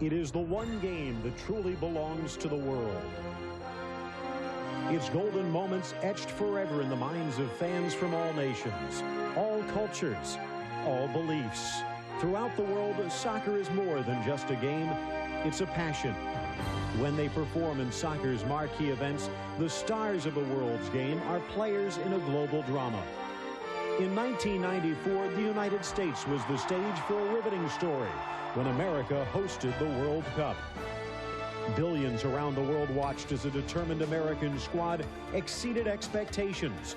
It is the one game that truly belongs to the world. Its golden moments etched forever in the minds of fans from all nations, all cultures, all beliefs. Throughout the world, soccer is more than just a game. It's a passion. When they perform in soccer's marquee events, the stars of the world's game are players in a global drama. In 1994, the United States was the stage for a riveting story when America hosted the World Cup. Billions around the world watched as a determined American squad exceeded expectations.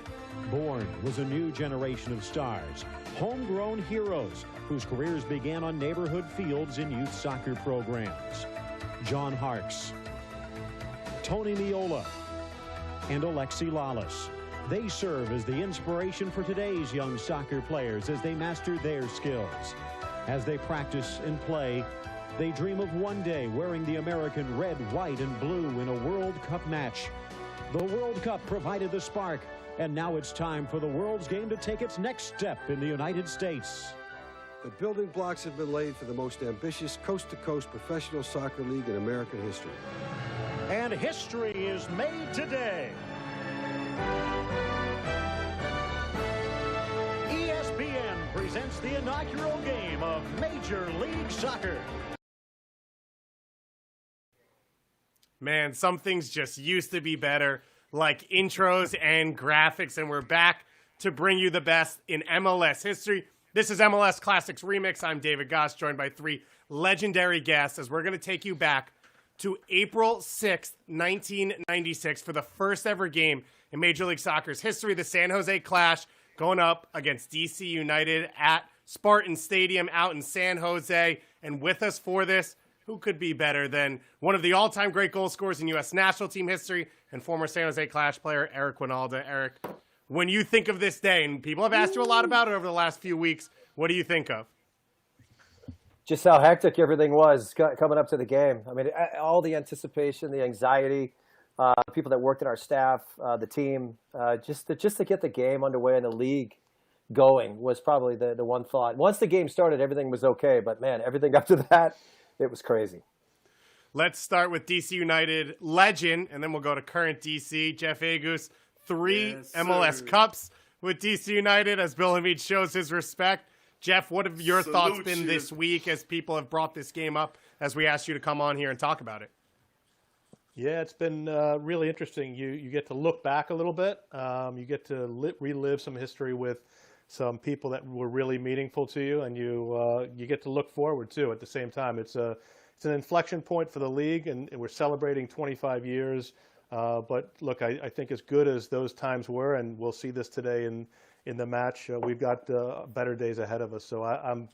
Born was a new generation of stars, homegrown heroes whose careers began on neighborhood fields in youth soccer programs. John Harkes, Tony Meola, and Alexi Lalas. They serve as the inspiration for today's young soccer players as they master their skills. As they practice and play, they dream of one day wearing the American red, white, and blue in a World Cup match. The World Cup provided the spark, and now it's time for the world's game to take its next step in the United States. The building blocks have been laid for the most ambitious coast-to-coast professional soccer league in American history. And history is made today. ESPN presents the inaugural game of Major League Soccer. Man, some things just used to be better, like intros and graphics, and we're back to bring you the best in MLS history. This is MLS Classics Remix. I'm David Goss, joined by three legendary guests, as we're going to take you back to April 6th, 1996, for the first ever game in Major League Soccer's history, the San Jose Clash, going up against DC United at Spartan Stadium out in San Jose. And with us for this, who could be better than one of the all-time great goal scorers in U.S. national team history and former San Jose Clash player Eric Wynalda. Eric, when you think of this day, and people have asked you a lot about it over the last few weeks, what do you think of? Just how hectic everything was coming up to the game. I mean, all the anticipation, the anxiety, people that worked in our staff, the team, just to get the game underway and the league going was probably the one thought. Once the game started, everything was okay. But, man, everything after that, it was crazy. Let's start with DC United legend, and then we'll go to current DC. Jeff Agus, three MLS Cups with DC United as Bill Hamid shows his respect. Jeff, what have your thoughts been this week as people have brought this game up as we asked you to come on here and talk about it? Yeah, it's been really interesting. You get to look back a little bit. You get to relive some history with some people that were really meaningful to you, and you get to look forward too. At the same time, it's an inflection point for the league, and we're celebrating 25 years. But look, I think as good as those times were, and we'll see this today in the match, we've got better days ahead of us. So I'm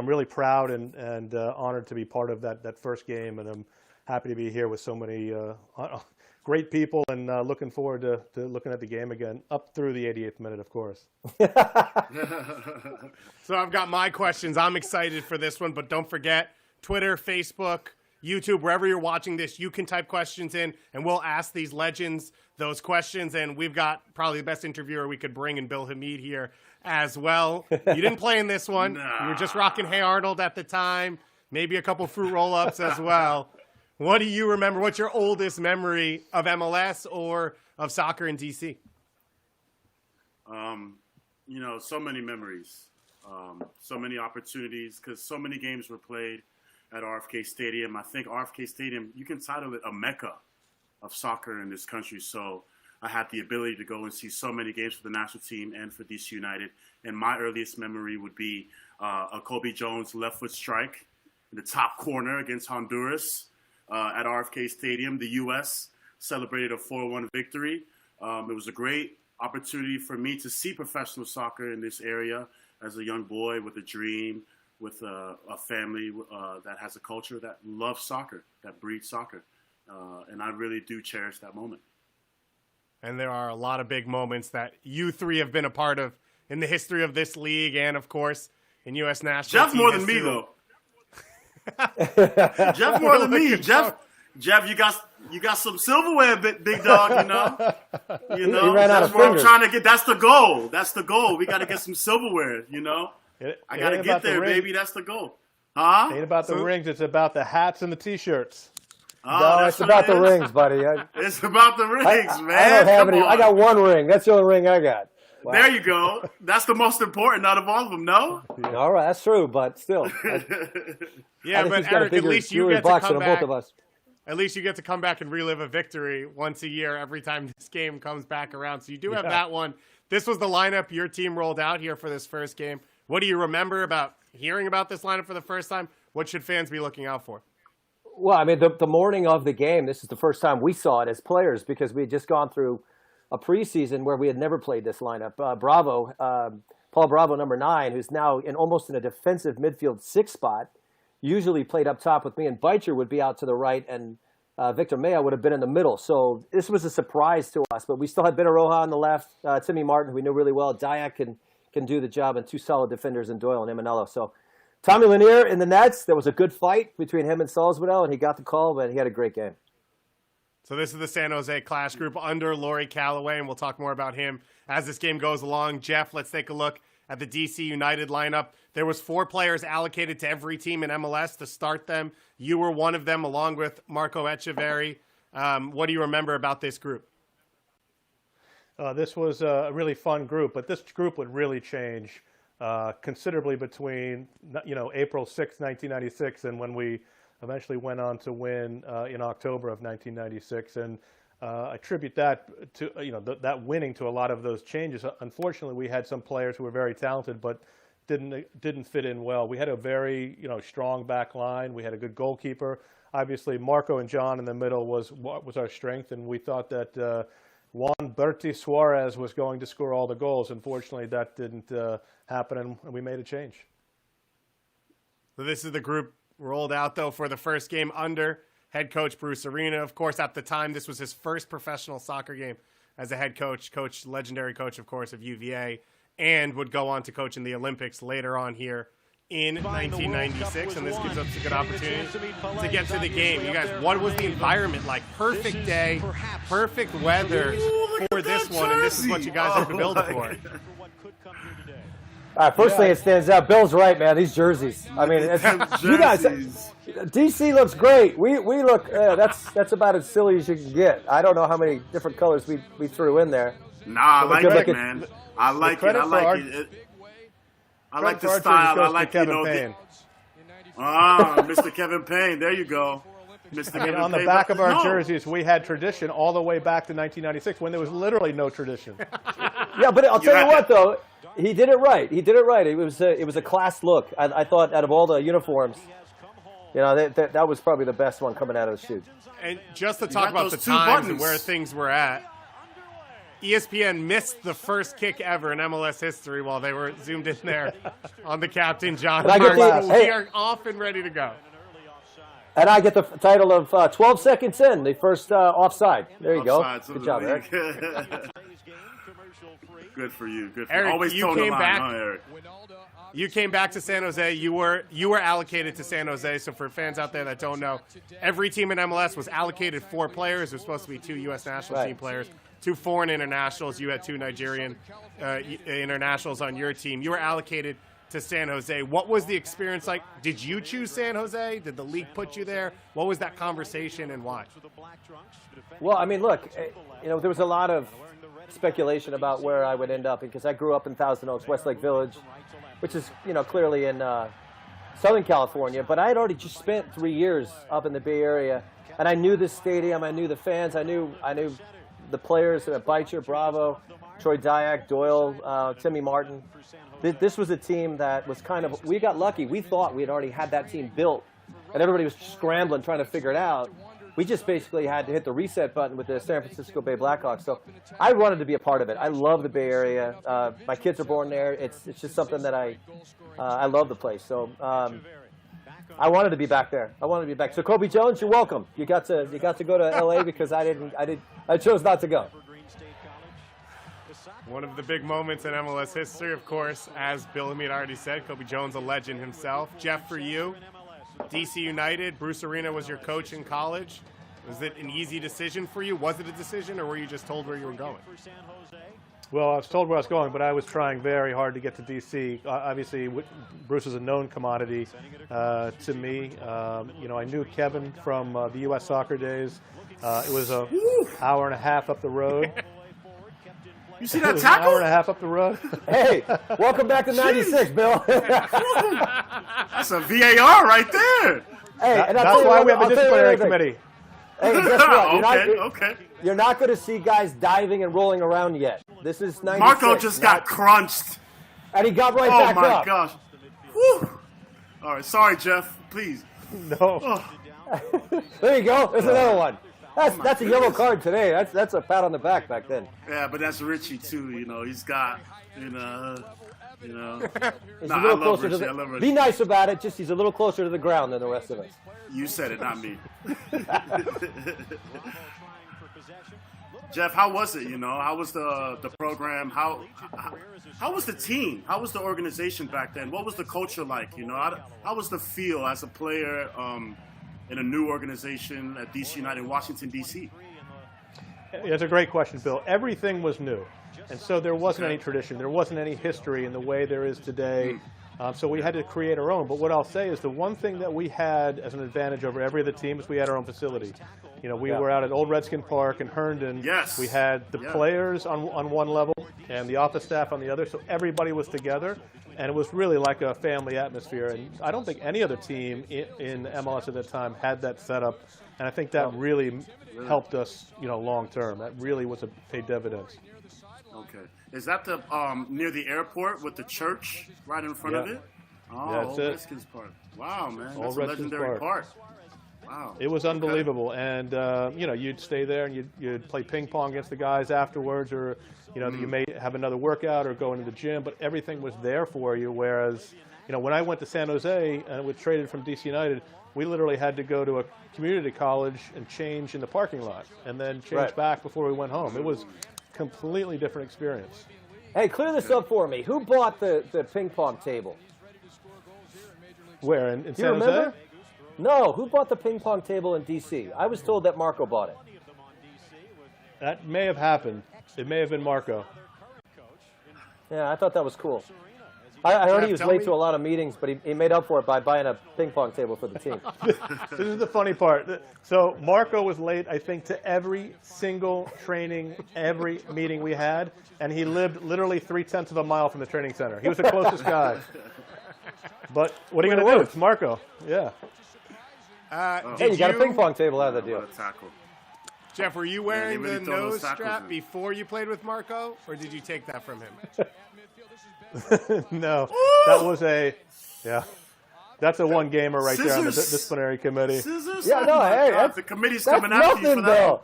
really proud and honored to be part of that first game, and I'm happy to be here with so many great people, and looking forward to looking at the game again up through the 88th minute, of course. So I've got my questions. I'm excited for this one, but don't forget Twitter, Facebook, YouTube, wherever you're watching this, you can type questions in, and we'll ask these legends those questions. And we've got probably the best interviewer we could bring in Bill Hamid here as well. You didn't play in this one. Nah. You were just rocking Hey Arnold at the time, maybe a couple fruit roll-ups as well. What do you remember? What's your oldest memory of MLS or of soccer in DC? So many memories, so many opportunities, because so many games were played at RFK Stadium. I think RFK Stadium, you can title it a mecca of soccer in this country. So I had the ability to go and see so many games for the national team and for DC United. And my earliest memory would be a Kobe Jones left foot strike in the top corner against Honduras at RFK Stadium. The U.S. celebrated a 4-1 victory. It was a great opportunity for me to see professional soccer in this area as a young boy with a dream, with a family that has a culture that loves soccer, that breeds soccer. And I really do cherish that moment. And there are a lot of big moments that you three have been a part of in the history of this league and, of course, in U.S. national Jeff team more than history. me, though. Jeff more than me. Jeff, you got some silverware, big dog. You know. He ran out of that's what I'm fingers. trying to get. That's the goal. We got to get some silverware. I got to get there, baby. That's the goal. Huh? Ain't about the rings. It's about the hats and the T-shirts. Oh, No, that's it's about what the it is. rings, buddy. It's about the rings, man. I don't have Come any. on. I got one ring. That's the only ring I got. Wow. There you go. That's the most important out of all of them, no? All right, that's true, but still. Yeah, but he's got a Eric, at bigger least you jewelry get to box come than back. both of us. At least you get to come back and relive a victory once a year every time this game comes back around. So you do have that one. This was the lineup your team rolled out here for this first game. What do you remember about hearing about this lineup for the first time? What should fans be looking out for? Well, I mean, the morning of the game, this is the first time we saw it as players because we had just gone through a preseason where we had never played this lineup. Paul Bravo, number 9, who's now almost in a defensive midfield 6 spot, usually played up top with me, and Beitcher would be out to the right, and Victor Mea would have been in the middle. So this was a surprise to us, but we still had Bittaroja on the left, Timmy Martin, who we knew really well. Dayak can do the job, and 2 solid defenders in Doyle and Imanello. So Tommy Lanier in the nets. There was a good fight between him and Salzburg, and he got the call, but he had a great game. So this is the San Jose Clash group under Laurie Callaway, and we'll talk more about him as this game goes along. Jeff, let's take a look at the DC United lineup. There was 4 players allocated to every team in MLS to start them. You were one of them, along with Marco Echeverri. What do you remember about this group? This was a really fun group, but this group would really change considerably between April 6, 1996, and when we eventually went on to win in October of 1996, and I attribute that to that winning to a lot of those changes. Unfortunately, we had some players who were very talented, but didn't fit in well. We had a very strong back line. We had a good goalkeeper. Obviously, Marco and John in the middle was our strength, and we thought that Juan Berti Suarez was going to score all the goals. Unfortunately, that didn't happen, and we made a change. So this is the group rolled out, though, for the first game under head coach Bruce Arena. Of course, at the time, this was his first professional soccer game as a head coach, legendary coach, of course, of UVA, and would go on to coach in the Olympics later on here in 1996. And this gives us a good opportunity to get to the game. You guys, what was the environment like? Perfect day, perfect weather for this one, and this is what you guys have to build it for. All right, first thing that stands out, Bill's right, man. These jerseys. I mean, you guys, DC looks great. We look. That's about as silly as you can get. I don't know how many different colors we threw in there. Nah, I like it, man. I like it. I like it. I like the style. I like Kevin Payne. Mr. Kevin Payne. There you go. Mr. Kevin on the Payne. back of our jerseys, we had tradition all the way back to 1996 when there was literally no tradition. Yeah, but I'll tell you what, though. He did it right. It was a class look. I thought out of all the uniforms, that was probably the best one coming out of the chute. And just to talk about the times and where things were at, ESPN missed the first kick ever in MLS history while they were zoomed in there on the captain, John Marks. We are off and ready to go. And I get the title of 12 seconds in, the first offside. There you go. Good job, Eric. Good for you. Good for Eric, you. Always you came back. Eric? You came back to San Jose. You were allocated to San Jose. So for fans out there that don't know, every team in MLS was allocated 4 players. There's supposed to be 2 U.S. national team players, 2 foreign internationals. You had 2 Nigerian internationals on your team. You were allocated to San Jose. What was the experience like? Did you choose San Jose? Did the league put you there? What was that conversation and why? Well, I mean, look, there was a lot of speculation about where I would end up because I grew up in Thousand Oaks, Westlake Village, which is, clearly in Southern California. But I had already just spent 3 years up in the Bay Area, and I knew this stadium. I knew the fans. I knew the players, Beitcher, Bravo, Troy Dayak, Doyle, Timmy Martin. This was a team that was we got lucky. We thought we had already had that team built, and everybody was scrambling, trying to figure it out. We just basically had to hit the reset button with the San Francisco Bay Blackhawks. So I wanted to be a part of it. I love the Bay Area. My kids are born there. It's just something that I love the place. So I wanted to be back there. I wanted to be back. So Kobe Jones, you're welcome. You got to go to LA because I chose not to go. One of the big moments in MLS history, of course, as Bill Hamid already said, Kobe Jones, a legend himself. Jeff, for you, DC United, Bruce Arena was your coach in college. Was it an easy decision for you? Was it a decision, or were you just told where you were going? Well, I was told where I was going, but I was trying very hard to get to D.C. Obviously, Bruce is a known commodity to me. I knew Kevin from the U.S. soccer days. It was an hour and a half up the road. You see that An tackle? hour and a half up the road. Hey, welcome back to '96, Bill. That's a VAR right there. Hey, and That's why we have a disciplinary committee. Hey, guess what? Okay. You're not going to see guys diving and rolling around yet. This is '96. Marco just got crunched. and he got right Oh back my up. gosh. Whew. All right, sorry, Jeff. Please. No. Oh, There you go. There's another one. That's a yellow card today. That's a pat on the back then. yeah, but that's Richie too. He's got, He's Nah, a little closer Richie. to I love the. Richie. Be nice about it. Just he's a little closer to the ground than the rest of us. You said it, not me. Jeff, how was it? How was the program? How was the team? How was the organization back then? What was the culture like? How was the feel as a player in a new organization at DC United in Washington, D.C.? It's a great question, Bill. Everything was new. And so there wasn't any tradition. There wasn't any history in the way there is today. So we had to create our own. But what I'll say is the one thing that we had as an advantage over every other team is we had our own facility. We were out at Old Redskin Park in Herndon. Yes. We had the players on one level and the office staff on the other. So everybody was together. And it was really like a family atmosphere. And I don't think any other team in MLS at that time had that setup. And I think that really helped us, long term. That really paid dividends. Okay. Is that the near the airport with the church right in front of it? Oh, That's Old it. Redskins Park. Wow, man. Old That's a Redskins legendary Park. park. Wow. It was unbelievable, and you'd stay there and you'd play ping pong against the guys afterwards, or you may have another workout or go into the gym, but everything was there for you. Whereas, when I went to San Jose and was traded from DC United, we literally had to go to a community college and change in the parking lot, and then change back before we went home. It was a completely different experience. Hey, clear this up for me. Who bought the ping pong table? Where in Do you San Jose? remember? No, who bought the ping pong table in D.C.? I was told that Marco bought it. That may have happened. It may have been Marco. Yeah, I thought that was cool. I heard he was tell late me- to a lot of meetings, but he made up for it by buying a ping pong table for the team. This is the funny part. So Marco was late, I think, to every single training, every meeting we had, and he lived literally 3/10 of a mile from the training center. He was the closest guy. But what are you going to do? It's Marco. Yeah. Hey, you got a ping pong table out of the deal. What a tackle. Jeff, were you wearing really the throw those nose tackles strap in. before you played with Marco, or did you take that from him? No, that was that's a one gamer right there on the Scissors. disciplinary committee. Scissors? Yeah, no, Oh my hey, God, the committee's that's coming after you nothing, for that. Bill.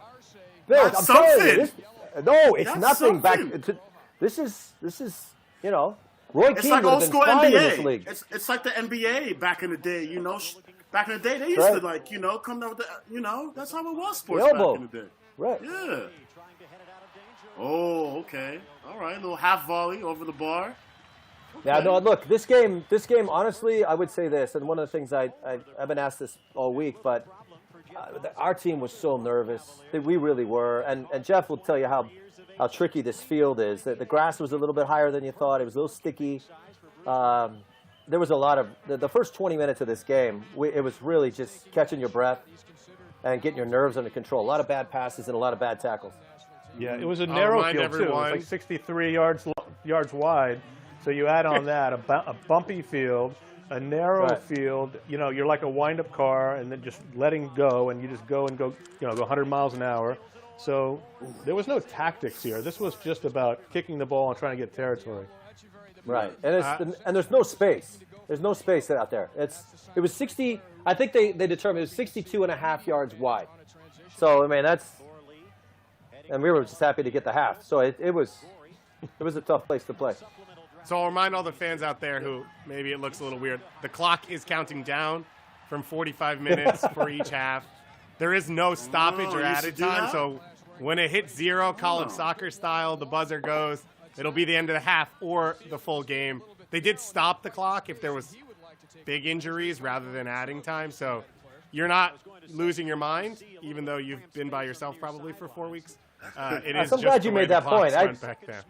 Bill, That's I'm telling you, something. no, it's That's nothing. something. This is Roy It's Keane like would old have school been fine in this NBA. league. It's like the NBA back in the day, Back in the day, they used Right. to come down with that's how it was sports The elbow. back in the day. Right. Yeah. Oh, okay. All right, a little half volley over the bar. Yeah, no, look, this game, honestly, I would say this, and one of the things I've been asked this all week, but our team was so nervous. We really were. And Jeff will tell you how tricky this field is. The grass was a little bit higher than you thought. It was a little sticky. There was a lot of, the first 20 minutes of this game, it was really just catching your breath and getting your nerves under control. A lot of bad passes and a lot of bad tackles. Yeah, it was a narrow remind field, too. It was everyone- like 63 yards wide. So you add on that a bumpy field, a narrow Right. field. You're like a wind-up car, and then just letting go, and you just go 100 miles an hour. So there was no tactics here. This was just about kicking the ball and trying to get territory. Right, and there's no space. There's no space out there. It was 60. I think they determined it was 62.5 yards wide. So I mean and we were just happy to get the half. So it was a tough place to play. So I'll remind all the fans out there who maybe it looks a little weird. The clock is counting down from 45 minutes for each half. There is no stoppage or you used to added do time. that? So when it hits zero, college soccer style, the buzzer goes. It'll be the end of the half or the full game. They did stop the clock if there was big injuries rather than adding time. So you're not losing your mind, even though you've been by yourself probably for 4 weeks. It is I'm just glad the you way made the that clocks point. went back then.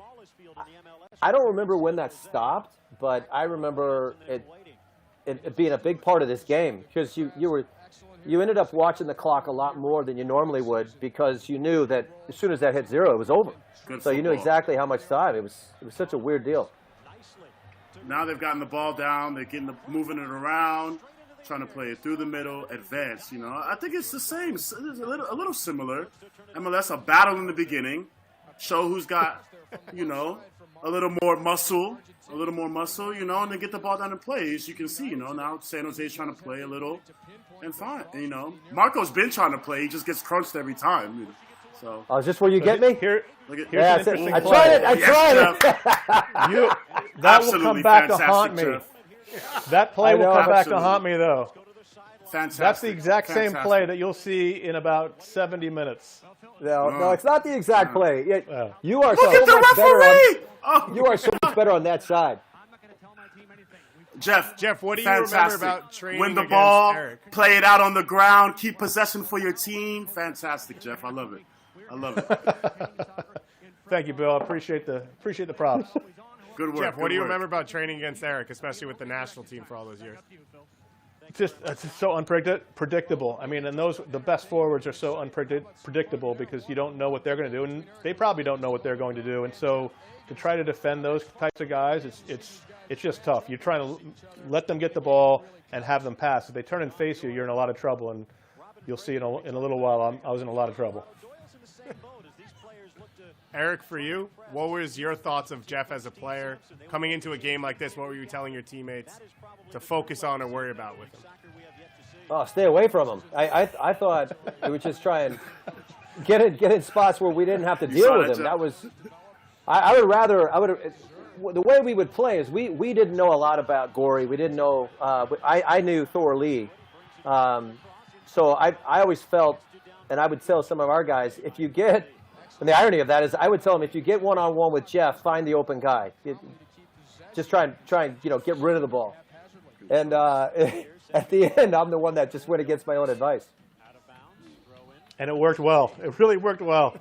I don't remember when that stopped, but I remember it being a big part of this game because you ended up watching the clock a lot more than you normally would because you knew that as soon as that hit zero, it was over. So you knew exactly how much time. It was such a weird deal. Now they've gotten the ball down. They're moving it around, trying to play it through the middle, advance. You know, I think it's the same. It's a little similar. MLS a battle in the beginning, show who's got, you know, a little more muscle, you know, and then get the ball down and play. As you can see, you know, now San Jose's trying to play a little, and fine. You know, Marco's been trying to play. He just gets crunched every time. So. Oh, is this where you get me? Here's yeah, an interesting I play. tried it. I tried it. That will come back to haunt me. Jeff. That play will come back to Absolutely. haunt me, though. Fantastic. That's the exact same play that you'll see in about 70 minutes. No, it's not the exact play. You are Look so at the much better referee! you are so much better on that side. Jeff, what do you remember about training Win the against ball, Eric? play it out on the ground, keep possession for your team. Fantastic, Jeff. I love it. Thank you, Bill. I appreciate the props. Good work. Jeff, what do you remember about training against Eric, especially with the national team for all those years? It's so unpredictable. I mean, and the best forwards are so unpredictable because you don't know what they're going to do, and they probably don't know what they're going to do. And so, to try to defend those types of guys, it's just tough. You're trying to let them get the ball and have them pass. If they turn and face you, you're in a lot of trouble, and you'll see in a little while I was in a lot of trouble. Eric, for you, what was your thoughts of Jeff as a player coming into a game like this? What were you telling your teammates to focus on or worry about with him? Oh, stay away from him. I thought we would just try and get in spots where we didn't have to deal with him. That was. I would. The way we would play is we didn't know a lot about Gorey. We didn't know. I knew Thor Lee, so I always felt, and I would tell some of our guys, if you get. And the irony of that is, I would tell them, if you get one-on-one with Jeff, find the open guy. Just try and get rid of the ball. And at the end, I'm the one that just went against my own advice. And it worked well. It really worked well.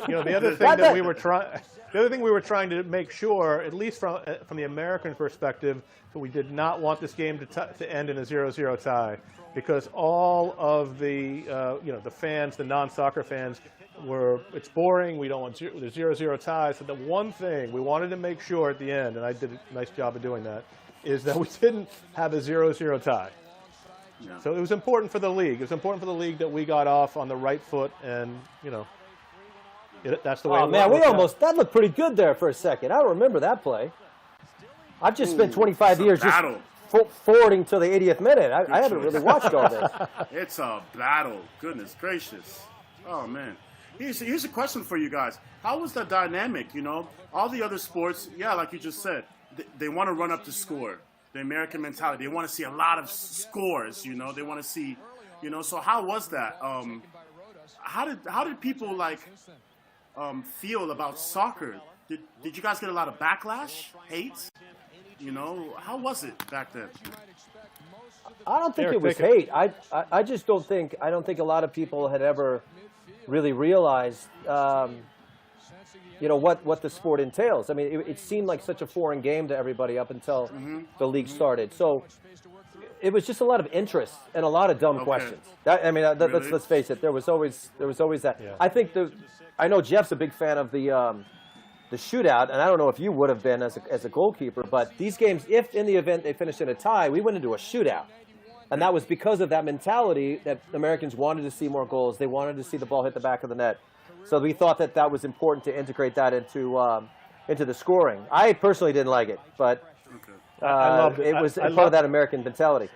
You know, the other thing that we were trying to make sure, at least from the American perspective, that we did not want this game to end in a 0-0 tie, because all of the the fans, the non-soccer fans, it's boring. We don't want the 0-0 ties. So the one thing we wanted to make sure at the end, and I did a nice job of doing that, is that we didn't have a 0-0 tie. Yeah. So it was important for the league. It was important for the league that we got off on the right foot, and that's the way. Oh man, that looked pretty good there for a second. I remember that play. I've just spent 25 years just forwarding to the 80th minute. I haven't really watched all this. It's a battle. Goodness gracious. Oh man. Here's a question for you guys. How was the dynamic? You know, all the other sports, like you just said, they want to run up the score. The American mentality. They want to see a lot of scores. You know, they want to see. You know, so how was that? How did people feel about soccer? Did you guys get a lot of backlash, hate? You know, how was it back then? I don't think it was hate. I just don't think a lot of people had ever really realized, what the sport entails. I mean, it seemed like such a foreign game to everybody up until the league started. So it was just a lot of interest and a lot of dumb questions. Really? Let's face it. There was always that. Yeah. I know Jeff's a big fan of the shootout, and I don't know if you would have been as a goalkeeper, but these games, if in the event they finished in a tie, we went into a shootout. And that was because of that mentality that Americans wanted to see more goals. They wanted to see the ball hit the back of the net. So we thought that was important to integrate that into the scoring. I personally didn't like it, but I loved it. It was part of that American mentality.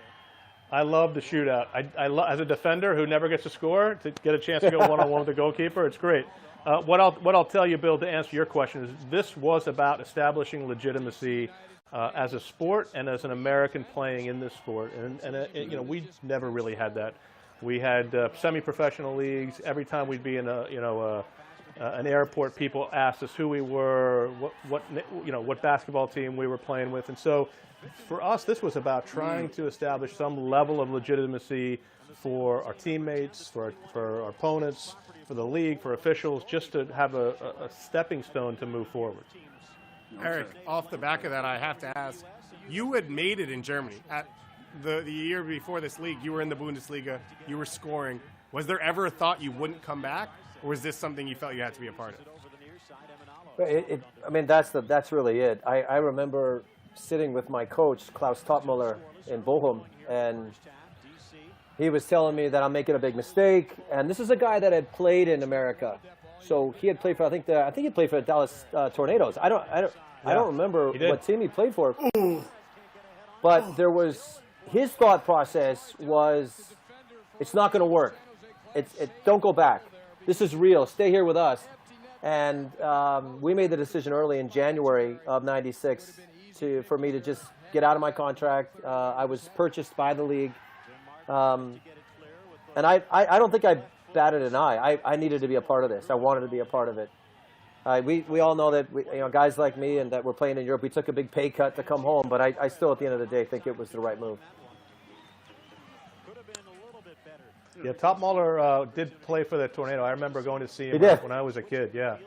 I love the shootout. As a defender who never gets to score, to get a chance to go one-on-one with the goalkeeper, it's great. What I'll tell you, Bill, to answer your question is this was about establishing legitimacy as a sport and as an American playing in this sport, and we never really had that. We had semi-professional leagues. Every time we'd be in an airport, people asked us who we were, what basketball team we were playing with, and so for us, this was about trying to establish some level of legitimacy for our teammates, for our opponents, for the league, for officials, just to have a stepping stone to move forward. Eric, off the back of that, I have to ask, you had made it in Germany. At the year before this league, you were in the Bundesliga, you were scoring. Was there ever a thought you wouldn't come back, or was this something you felt you had to be a part of? I mean, that's really it. I remember sitting with my coach, Klaus Toppmüller, in Bochum, and he was telling me that I'm making a big mistake. And this is a guy that had played in America, so he had played for I think he played for the Dallas Tornadoes. I don't remember what team he played for. But there was his thought process was, it's not going to work. Don't go back. This is real. Stay here with us. And we made the decision early in January of '96 for me to just get out of my contract. I was purchased by the league. And I don't think I batted an eye. I needed to be a part of this. I wanted to be a part of it. We all know that guys like me and that were playing in Europe, we took a big pay cut to come home, but I still, at the end of the day, think it was the right move. Yeah, Toppmüller did play for the Tornado. I remember going to see him when I was a kid. Yeah,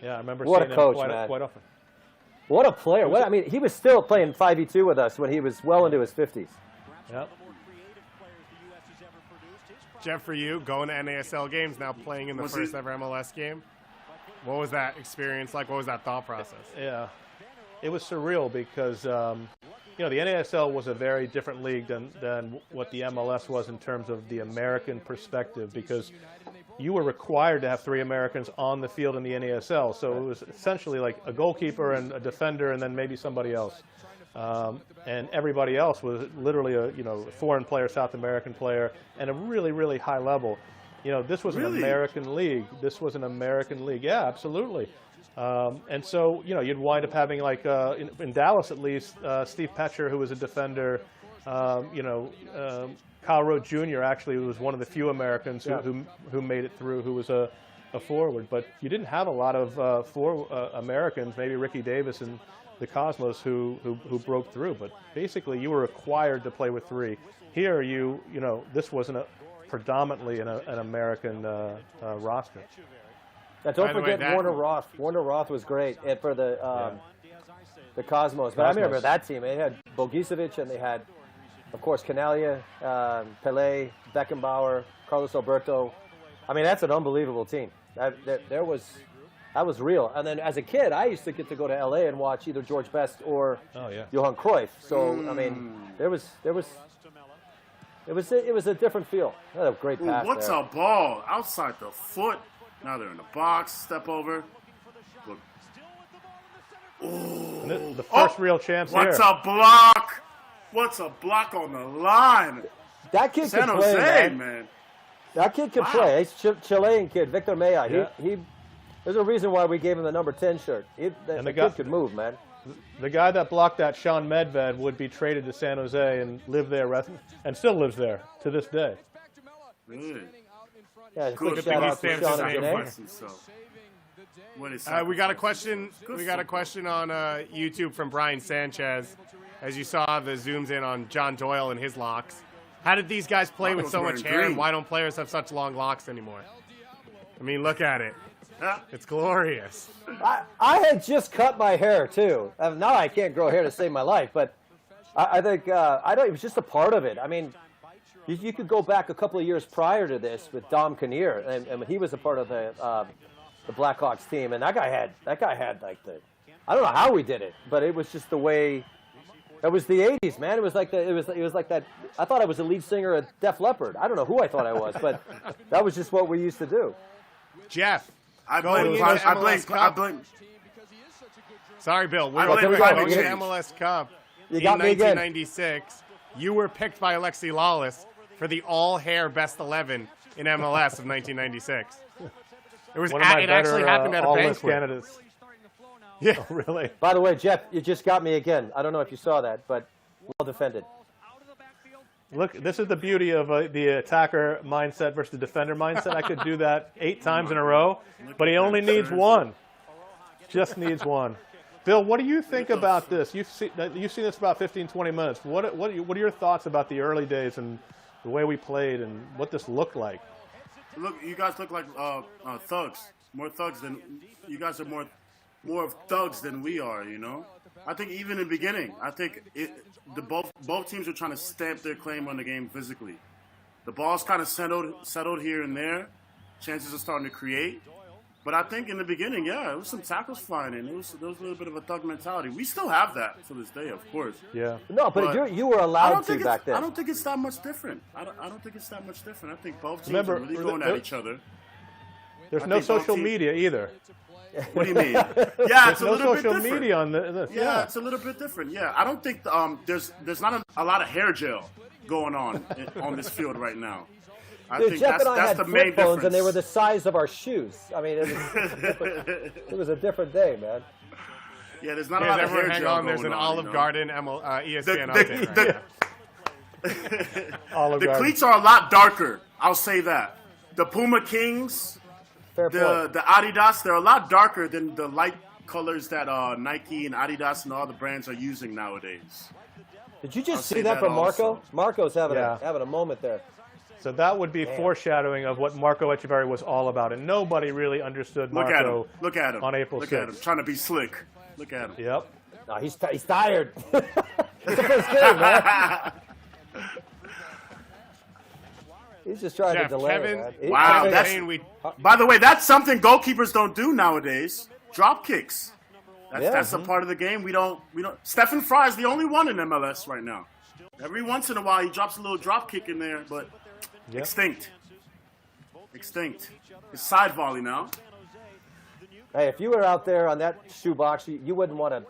I remember what seeing a coach, him man. quite often. What a player! I mean, he was still playing 5v2 with us when he was well into his 50s. Yeah. Jeff, for you, going to NASL games, now playing in the first ever MLS game, what was that experience like? What was that thought process? Yeah, it was surreal because the NASL was a very different league than what the MLS was in terms of the American perspective, because you were required to have 3 Americans on the field in the NASL. So it was essentially like a goalkeeper and a defender and then maybe somebody else. And everybody else was literally a foreign player, South American player, and a really, really high level. This was an American league. This was an American league. Yeah, absolutely. And so, you'd wind up having, like, in Dallas at least, Steve Petcher, who was a defender, Kyle Rote Jr. actually was one of the few Americans who made it through, who was a forward. But you didn't have a lot of Americans, maybe Ricky Davis and the Cosmos, who broke through. But basically, you were required to play with 3. Here, this wasn't predominantly an American roster. Now, don't forget Warner Roth. Warner Roth was great for the Cosmos. But I remember that team. They had Bogicevic, and they had, of course, Canalia, Pelé, Beckenbauer, Carlos Alberto. I mean, that's an unbelievable team. That was real. And then as a kid, I used to get to go to L.A. and watch either George Best or Johan Cruyff. So I mean, it was a different feel. That was a great pass. What's a ball outside the foot? Now they're in the box. Step over. The first real chance here. What's a block? What's a block on the line? That kid San can play, Jose, man. That kid can play. He's a Chilean kid, Victor Mejia. Yeah. There's a reason why we gave him the number 10 shirt. The kid could move, man. The guy that blocked that, Sean Medved, would be traded to San Jose and live there, and still lives there to this day. Good. Yeah, Good. Shout out to Sean and we got a question. We got a question on YouTube from Brian Sanchez. As you saw, the zooms in on John Doyle and his locks. How did these guys play with so much hair, and why don't players have such long locks anymore? I mean, look at it. It's glorious. I had just cut my hair too. Now I can't grow hair to save my life, but I think it was just a part of it. I mean, you could go back a couple of years prior to this with Dom Kinnear, and he was a part of the Blackhawks team, and that guy had like I don't know how we did it, but it was just the way. It was the '80s, man. It was like that. I thought I was the lead singer of Def Leppard. I don't know who I thought I was, but that was just what we used to do. Jeff, I blame. Sorry, Bill. We're going to MLS Cup in 1996. You were picked by Alexi Lawless for the all-hair best 11 in MLS of 1996. It actually happened at a banquet. Candidates. Yeah, oh, really. By the way, Jeff, you just got me again. I don't know if you saw that, but well defended. Look, this is the beauty of the attacker mindset versus the defender mindset. I could do that 8 times in a row, but he only needs one. Just needs one. Bill, what do you think about this? You've seen this about 15, 20 minutes. What are your thoughts about the early days and the way we played and what this looked like. Look, you guys look like thugs. More thugs than you guys are. More of thugs than we are. You know. I think even in the beginning, I think both teams are trying to stamp their claim on the game physically. The ball's kind of settled here and there. Chances are starting to create. But I think in the beginning, yeah, it was some tackles flying in. There was a little bit of a thug mentality. We still have that to this day, of course. Yeah. No, but you were allowed to back then. I don't think it's that much different. I don't think it's that much different. I think both teams Remember, are really going at each other. There's no social media either. What do you mean? Yeah, it's a no little bit social different. media on this. Yeah, it's a little bit different. Yeah, I don't think there's not a lot of hair gel going on this field right now. I Dude, think Jeff and I that's had the main flip phones, difference. and they were the size of our shoes. I mean, it was a different day, man. Yeah, there's not a Guys, lot of hair everyone hang gel on. There's going an on, Olive you know? Garden ESPN update right now. Olive The Garden. cleats are a lot darker. I'll say that. The Puma Kings, Fair point. the Adidas, they're a lot darker than the light colors that Nike and Adidas and all the brands are using nowadays. Did you just I'll see say that that from Marco? also. Marco's having Yeah. a moment there. So that would be foreshadowing of what Marco Echeverri was all about, and nobody really understood Look at him. Marco. Look at him. on April Look 6th. at him. Trying to be slick. Look at him. Yep. No, he's tired. It's the first game, man. He's just trying Jeff, to delay Kevin, it, man. Wow, Kevin that's- Payne, we By the way, that's something goalkeepers don't do nowadays. Drop kicks. Yeah. That's a part of the game. We don't. Stephen Fry is the only one in MLS right now. Every once in a while, he drops a little drop kick in there, but Yep. extinct. It's side volley now. Hey, if you were out there on that shoebox, you wouldn't want to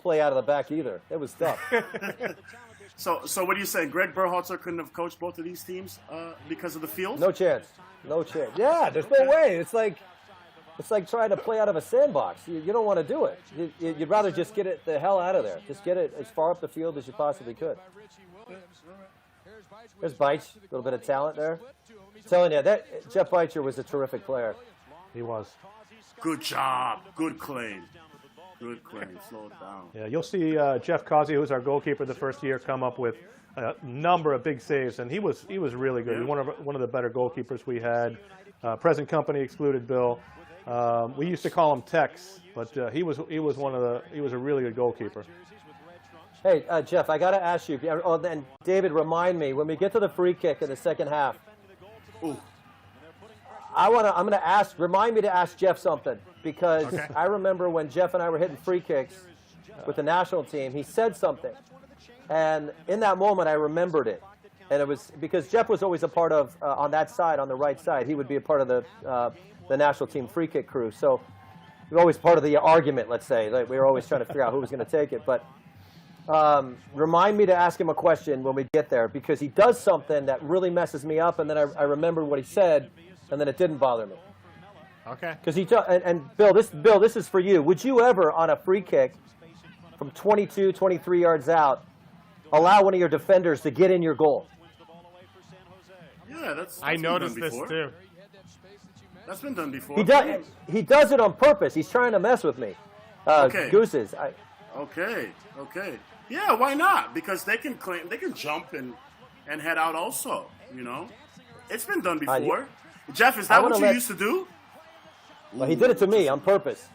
play out of the back either. It was tough. So what are you saying? Greg Berhalter couldn't have coached both of these teams because of the field? No chance. No chance. Yeah, there's no way. It's like trying to play out of a sandbox. You don't want to do it. You'd rather just get it the hell out of there. Just get it as far up the field as you possibly could. There's Beitch, a little bit of talent there. I'm telling you, that Jeff Beitcher was a terrific player. He was. Good job. Good claim. Good claim. Slow it down. Yeah, you'll see Jeff Causey, who's our goalkeeper the first year, come up with a number of big saves, and he was really good. Yeah. He was one of the better goalkeepers we had. Present company excluded Bill. We used to call him Tex, but he was a really good goalkeeper. Hey, Jeff, I got to ask you. Oh, and David, remind me when we get to the free kick in the second half. Ooh. I'm going to ask. Remind me to ask Jeff something because Okay. I remember when Jeff and I were hitting free kicks with the national team. He said something, and in that moment, I remembered it. And it was because Jeff was always a part of on that side, on the right side. He would be a part of the national team free kick crew. So we were always part of the argument. Let's say like, we were always trying to figure out who was going to take it, but. Remind me to ask him a question when we get there because he does something that really messes me up, and then I remember what he said, and then it didn't bother me. okay. Because and Bill, this is for you. Would you ever, on a free kick from 22, 23 yards out, allow one of your defenders to get in your goal? Yeah, that's I been noticed done this before. too. That's been done before. He does it on purpose. He's trying to mess with me. Okay. Gooses. Okay. Yeah, why not? Because they can jump and head out also. You know, it's been done before. Jeff, is that what you used to do? Well, he did it to me on purpose.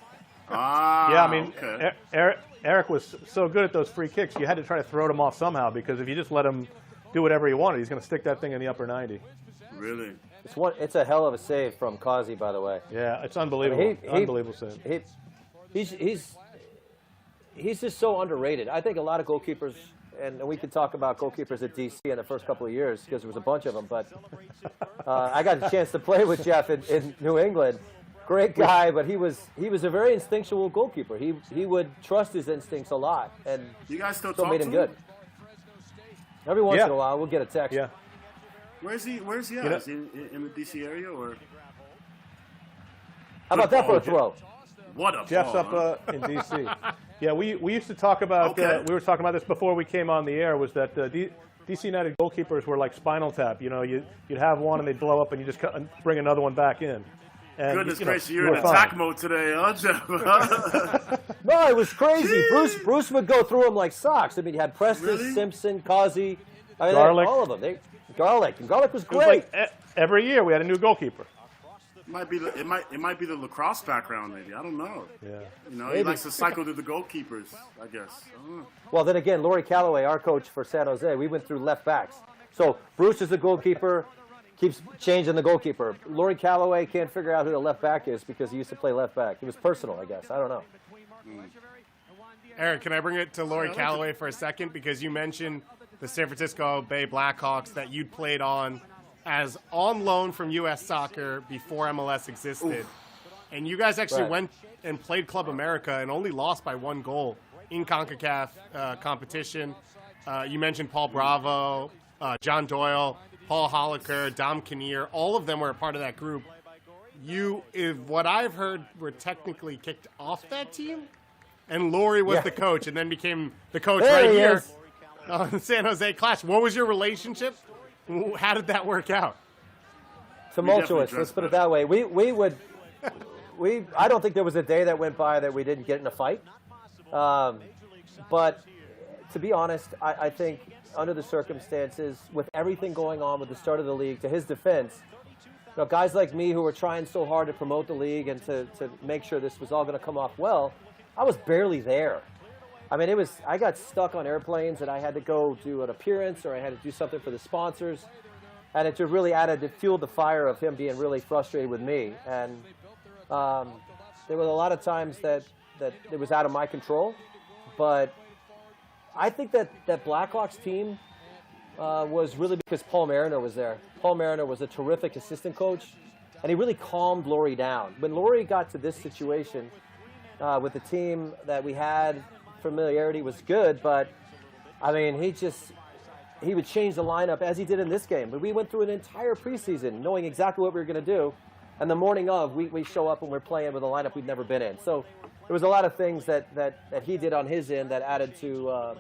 Ah, Yeah, I mean, okay. Eric was so good at those free kicks, you had to try to throw them off somehow because if you just let him do whatever he wanted, he's going to stick that thing in the upper 90. Really? It's a hell of a save from Causey, by the way. Yeah, it's unbelievable. Unbelievable save. He's just so underrated. I think a lot of goalkeepers, and we could talk about goalkeepers at DC in the first couple of years because there was a bunch of them, but I got a chance to play with Jeff in New England. Great guy, but he was a very instinctual goalkeeper. He would trust his instincts a lot, and You guys still so talk made to him him? good. Every once Yeah. in a while, we'll get a text. Yeah. Where's he at? You know- Is he in the DC area or? How about that for a throw? What a Jeff's ball, huh? up in D.C. Yeah, we used to talk about, Okay. we were talking about this before we came on the air, was that D.C. United goalkeepers were like Spinal Tap. You know, you'd have one and they'd blow up and you just bring another one back in. And, Goodness you know, gracious, you you're in were fine. attack mode today, huh, Jeff? No, it was crazy. Bruce would go through them like socks. I mean, you had Preston, Really? Simpson, Causey, I mean, Garlic. all of them. Garlic, and Garlic was It was great. like every year we had a new goalkeeper. It might be the lacrosse background, maybe. I don't know. Yeah. You know, he likes to cycle through the goalkeepers, I guess. I don't know. Well, then again, Laurie Calloway, our coach for San Jose, we went through left backs. So Bruce is the goalkeeper, keeps changing the goalkeeper. Laurie Calloway can't figure out who the left back is because he used to play left back. It was personal, I guess. I don't know. Eric, can I bring it to Laurie Calloway for a second? Because you mentioned the San Francisco Bay Blackhawks that you'd played on as on loan from U.S. Soccer before MLS existed. And you guys actually went and played Club America and only lost by 1 goal in CONCACAF competition. You mentioned Paul Bravo, John Doyle, Paul Holliker, Dom Kinnear. All of them were a part of that group. You, if what I've heard, were technically kicked off that team. And Laurie was the coach and then became the coach right here on the San Jose Clash. What was your relationship? How did that work out? Tumultuous, let's put it that way. I don't think there was a day that went by that we didn't get in a fight. But to be honest, I think under the circumstances, with everything going on with the start of the league, to his defense, you know, guys like me who were trying so hard to promote the league and to make sure this was all going to come off well, I was barely there. I mean, I got stuck on airplanes and I had to go do an appearance or I had to do something for the sponsors. And it just really fueled the fire of him being really frustrated with me. And there were a lot of times that it was out of my control. But I think that Blackhawks team was really because Paul Mariner was there. Paul Mariner was a terrific assistant coach, and he really calmed Laurie down. When Laurie got to this situation with the team that we had, familiarity was good, but, I mean, he would change the lineup as he did in this game. But we went through an entire preseason knowing exactly what we were going to do, and the morning of, we show up and we're playing with a lineup we'd never been in. So there was a lot of things that he did on his end that added to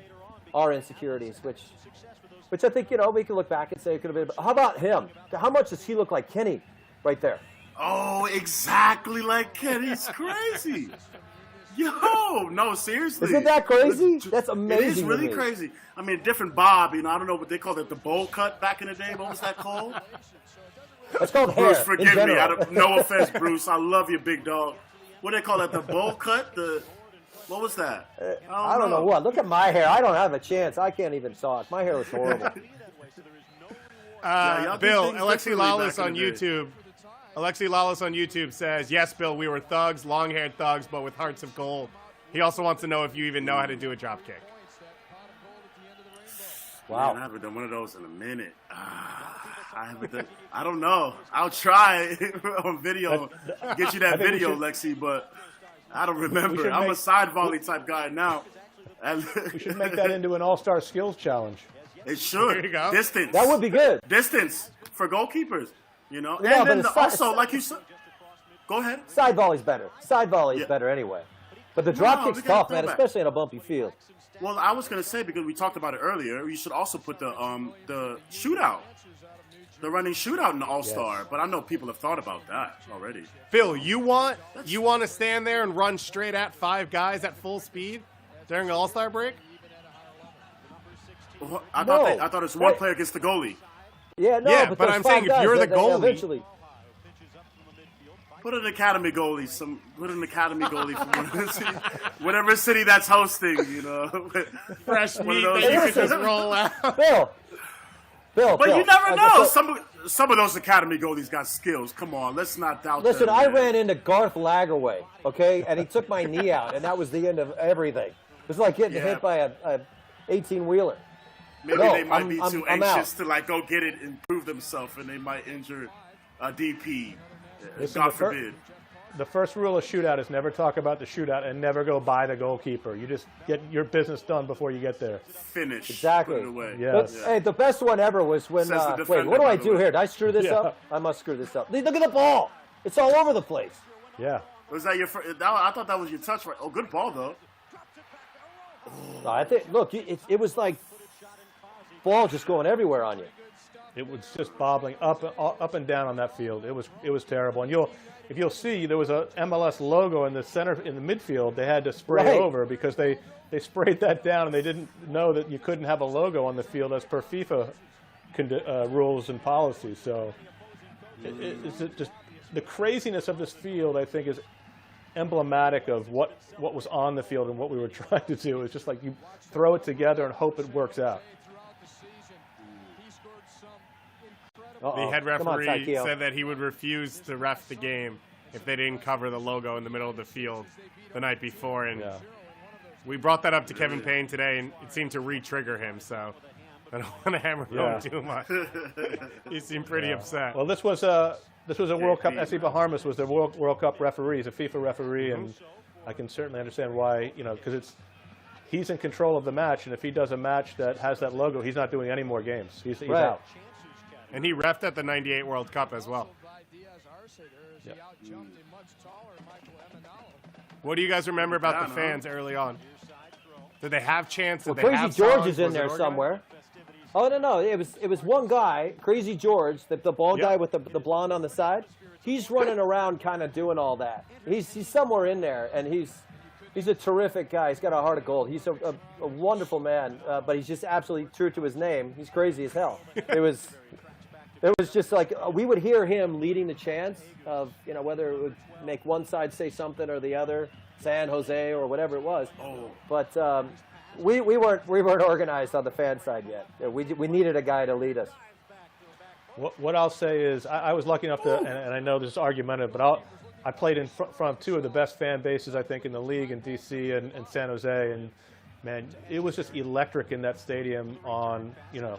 our insecurities, which I think, you know, we can look back and say it could have been. How about him? How much does he look like Kenny right there? Oh, exactly like Kenny. It's crazy. Yo, no, seriously. Isn't that crazy? That's amazing. It is really crazy. I mean, different Bob, you know, I don't know what they called it, the bowl cut back in the day. What was that called? It's called hair. Bruce, forgive me. No offense, Bruce. I love you, big dog. What do they call it? The bowl cut? What was that? I don't know what. Look at my hair. I don't have a chance. I can't even talk. My hair is horrible. Bill, Alexi Lawless on YouTube. Alexi Lawless on YouTube says, yes, Bill, we were thugs, long-haired thugs, but with hearts of gold. He also wants to know if you even know how to do a drop kick. Wow. Man, I haven't done one of those in a minute. I don't know. I'll try on video. Get you that video, Lexi, but I don't remember. I'm a side volley type guy now. We should make that into an all-star skills challenge. It should. There you go. Distance. That would be good. Distance for goalkeepers. You know, Yeah, and then but also, like you said, go ahead. Side volley's better. Side volley is better anyway. But the drop kick's we gotta tough, throw man, back. especially in a bumpy field. Well, I was gonna say, because we talked about it earlier, you should also put the shootout, the running shootout in the All-Star. But I know people have thought about that already. Phil, you want to stand there and run straight at 5 guys at full speed during the All-Star break? I thought it's one player against the goalie. Yeah, no, Yeah, but but those I'm 5 saying if guys, you're the they goalie- eventually. Put an academy goalie. Put an academy goalie from whatever city that's hosting. You know, Fresh One meat of those- that you can just roll out. Bill. But Bill, you never know. so- Some of those academy goalies got skills. Come on, let's not doubt Listen, them. I man. ran into Garth Lagerway, okay, and he took my knee out, and that was the end of everything. It was like getting hit by a 18-wheeler. Maybe No, they might I'm- be too I'm anxious out. to like go get it and prove themselves, and they might injure a DP. Listen, God forbid. The first rule of shootout is never talk about the shootout and never go by the goalkeeper. You just get your business done before you get there. Finish. Exactly. Put it away. Yes. Hey, the best one ever was when, Says the wait, defender, what do by I the do way. here? Did I screw this Yeah. up? I must screw this up. Look at the ball. It's all over the place. Yeah. Was that your first? I thought that was your touch. Right? Oh, good ball though. No, I think, look, it was like ball just going everywhere on you. It was just bobbling up and down on that field. It was terrible. And if you'll see, there was a MLS logo in the center in the midfield. They had to spray Right. over because they sprayed that down and they didn't know that you couldn't have a logo on the field as per FIFA rules and policies. So it's just the craziness of this field, I think, is emblematic of what was on the field and what we were trying to do. It's just like you throw it together and hope it works out. The head referee said that he would refuse to ref the game if they didn't cover the logo in the middle of the field the night before. And we brought that up to Kevin Payne today, and it seemed to re-trigger him. So I don't want to hammer home too much. He seemed pretty upset. Well, this was a World Cup. S.E. Bahamas was the World Cup referee. He's a FIFA referee, and I can certainly understand why. Because he's in control of the match, and if he does a match that has that logo, he's not doing any more games. He's out. And he reffed at the '98 World Cup as well. Yep. What do you guys remember about the fans early on? Did they have chants? Did they Crazy have George songs? is in there somewhere. Oh no! It was one guy, Crazy George, the bald guy with the blonde on the side. He's running around, kind of doing all that. He's somewhere in there, and he's a terrific guy. He's got a heart of gold. He's a wonderful man, but he's just absolutely true to his name. He's crazy as hell. It was just like we would hear him leading the chants of whether it would make one side say something or the other, San Jose or whatever it was. But we weren't organized on the fan side yet. We needed a guy to lead us. What I'll say is I was lucky enough to, and I know this is argumentative, but I played in front of two of the best fan bases I think in the league in DC and San Jose, and man, it was just electric in that stadium on the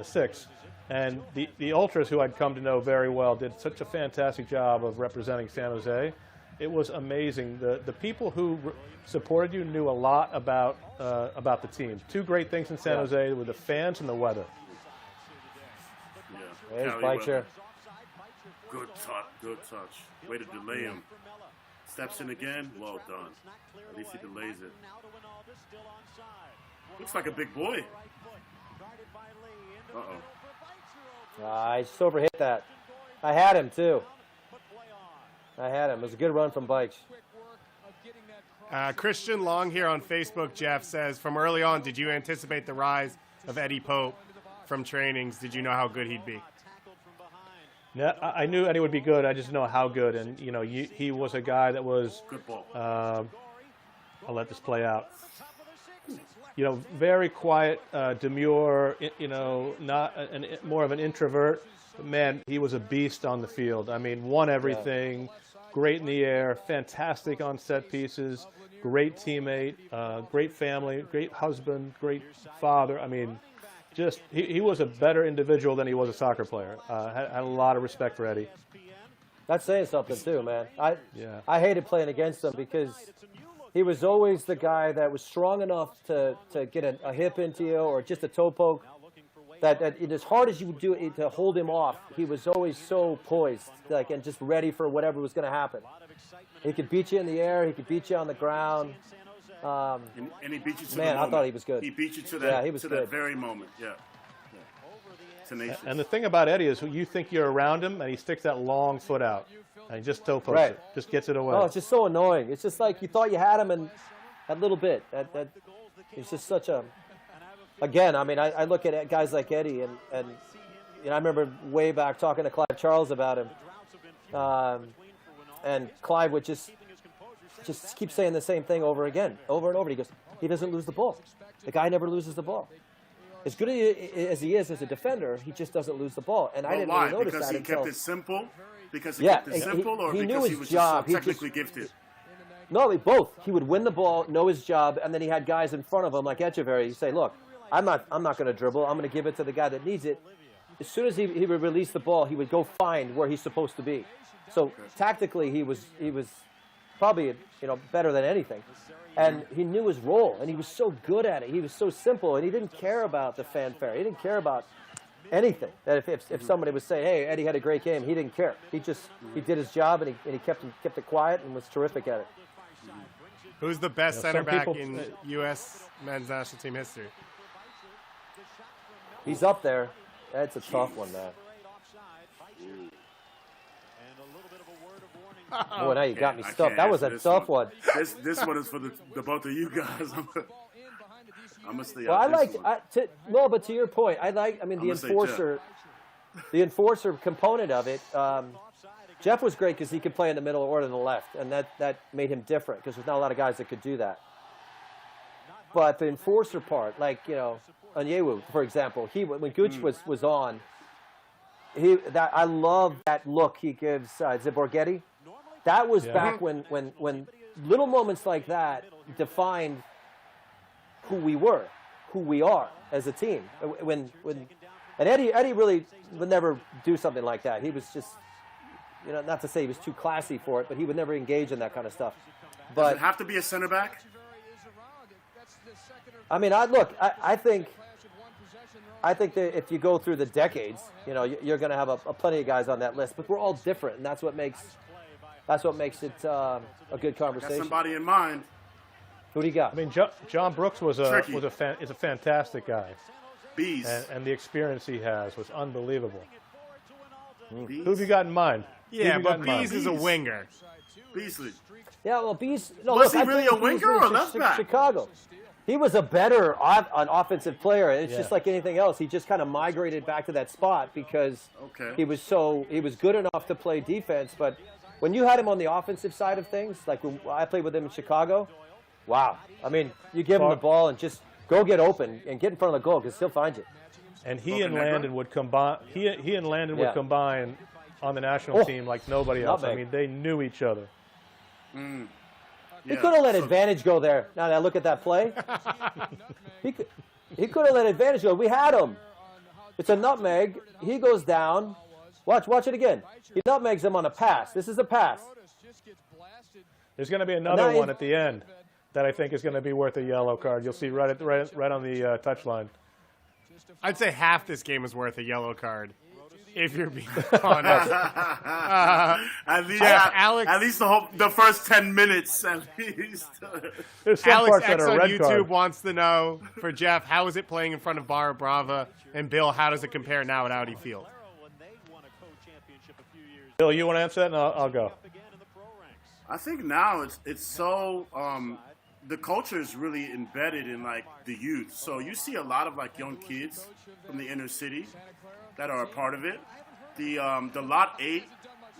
6th. And the Ultras, who I'd come to know very well, did such a fantastic job of representing San Jose. It was amazing. The people who supported you knew a lot about the team. Two great things in San Jose were the fans and the weather. There's Bleicher. Good touch. Way to delay him. Steps in again. Well done. At least he delays it. Looks like a big boy. Uh-oh. I just overhit that. I had him, too. It was a good run from Bikes. Christian Long here on Facebook, Jeff, says, from early on, did you anticipate the rise of Eddie Pope from trainings? Did you know how good he'd be? Yeah, I knew Eddie would be good. I just didn't know how good. And, he was a guy that was, good ball. I'll let this play out. Very quiet, demure, not more of an introvert. But man, he was a beast on the field. I mean, won everything, great in the air, fantastic on set pieces, great teammate, great family, great husband, great father. I mean, just he was a better individual than he was a soccer player. Had a lot of respect for Eddie. That's saying something too, man. I hated playing against him because he was always the guy that was strong enough to get a hip into you or just a toe poke. That as hard as you would do it to hold him off, he was always so poised, and just ready for whatever was going to happen. He could beat you in the air. He could beat you on the ground. And he beat you to the man, moment. I thought he was good. He beat you to that, he was to good. that very moment. Yeah. Tenacious. And the thing about Eddie is you think you're around him, and he sticks that long foot out. And he just toe pokes it. Just gets it away. Oh, it's just so annoying. It's just like you thought you had him in a little bit. It's just such a... Again, I mean, I look at guys like Eddie, and I remember way back talking to Clive Charles about him. And Clive would just keep saying the same thing over and over. He goes, he doesn't lose the ball. The guy never loses the ball. As good as he is as a defender, he just doesn't lose the ball. And I didn't really notice because that he kept it simple? Because he Yeah, kept it simple, or he knew because he his was job. just so technically gifted? No, both. He would win the ball, know his job, and then he had guys in front of him like Echeverry. He'd say, look, I'm not going to dribble. I'm going to give it to the guy that needs it. As soon as he would release the ball, he would go find where he's supposed to be. So tactically, he was probably better than anything, and he knew his role, and he was so good at it. He was so simple, and he didn't care about the fanfare. He didn't care about anything. That if somebody would say, "Hey, Eddie had a great game," he didn't care. He did his job, and he kept it quiet and was terrific at it. Who's the best center back in U.S. men's national team history? He's up there. That's a tough one, man. Boy, now you got me stumped. That was a tough one. This one is for the both of you guys. I'm gonna stay Well, out I this like one. no, but to your point, I mean, I'm the gonna say enforcer component of it. Jeff was great because he could play in the middle or in the left, and that made him different because there's not a lot of guys that could do that. But the enforcer part, like Onyewu, for example, when Gooch was on, I love that look he gives Borghetti. That was back when little moments like that defined who we were, who we are as a team. And Eddie really would never do something like that. He was just, not to say he was too classy for it, but he would never engage in that kind of stuff. Does it have to be a center back? I mean, I think that if you go through the decades, you're going to have a plenty of guys on that list. But we're all different, and that's what makes it a good conversation. Got somebody in mind. Who do you got? I mean, John Brooks is a fantastic guy. Bees. And the experience he has was unbelievable. Bees? Who have you got in mind? Yeah, but Bees is a winger. Beasley. Yeah, well, Bees. No, Was look, he really a winger or left back? Chicago. He was a better an offensive player. It's just like anything else. He just kind of migrated back to that spot because he was good enough to play defense. But when you had him on the offensive side of things, like when I played with him in Chicago, wow. I mean, you give him the ball and just go get open and get in front of the goal because he'll find you. And he and Landon would combine. He and Landon would combine on the national team like nobody else. I mean, they knew each other. He could have let advantage go there. Now that I look at that play, he could have let advantage go. We had him. It's a nutmeg. He goes down. Watch it again. He nutmegs him on a pass. This is a pass. There's going to be another one at the end that I think is going to be worth a yellow card. You'll see right on the touchline. I'd say half this game is worth a yellow card, if you're being honest. At least the first 10 minutes, at least. There's some Alex parts that X are on red YouTube card. wants to know, for Jeff, how is it playing in front of Barra Brava? And Bill, how does it compare now at Audi Field? Bill, you want to answer that? And I'll go. I think now it's so the culture is really embedded in like the youth. So you see a lot of like young kids from the inner city that are a part of it. The Lot 8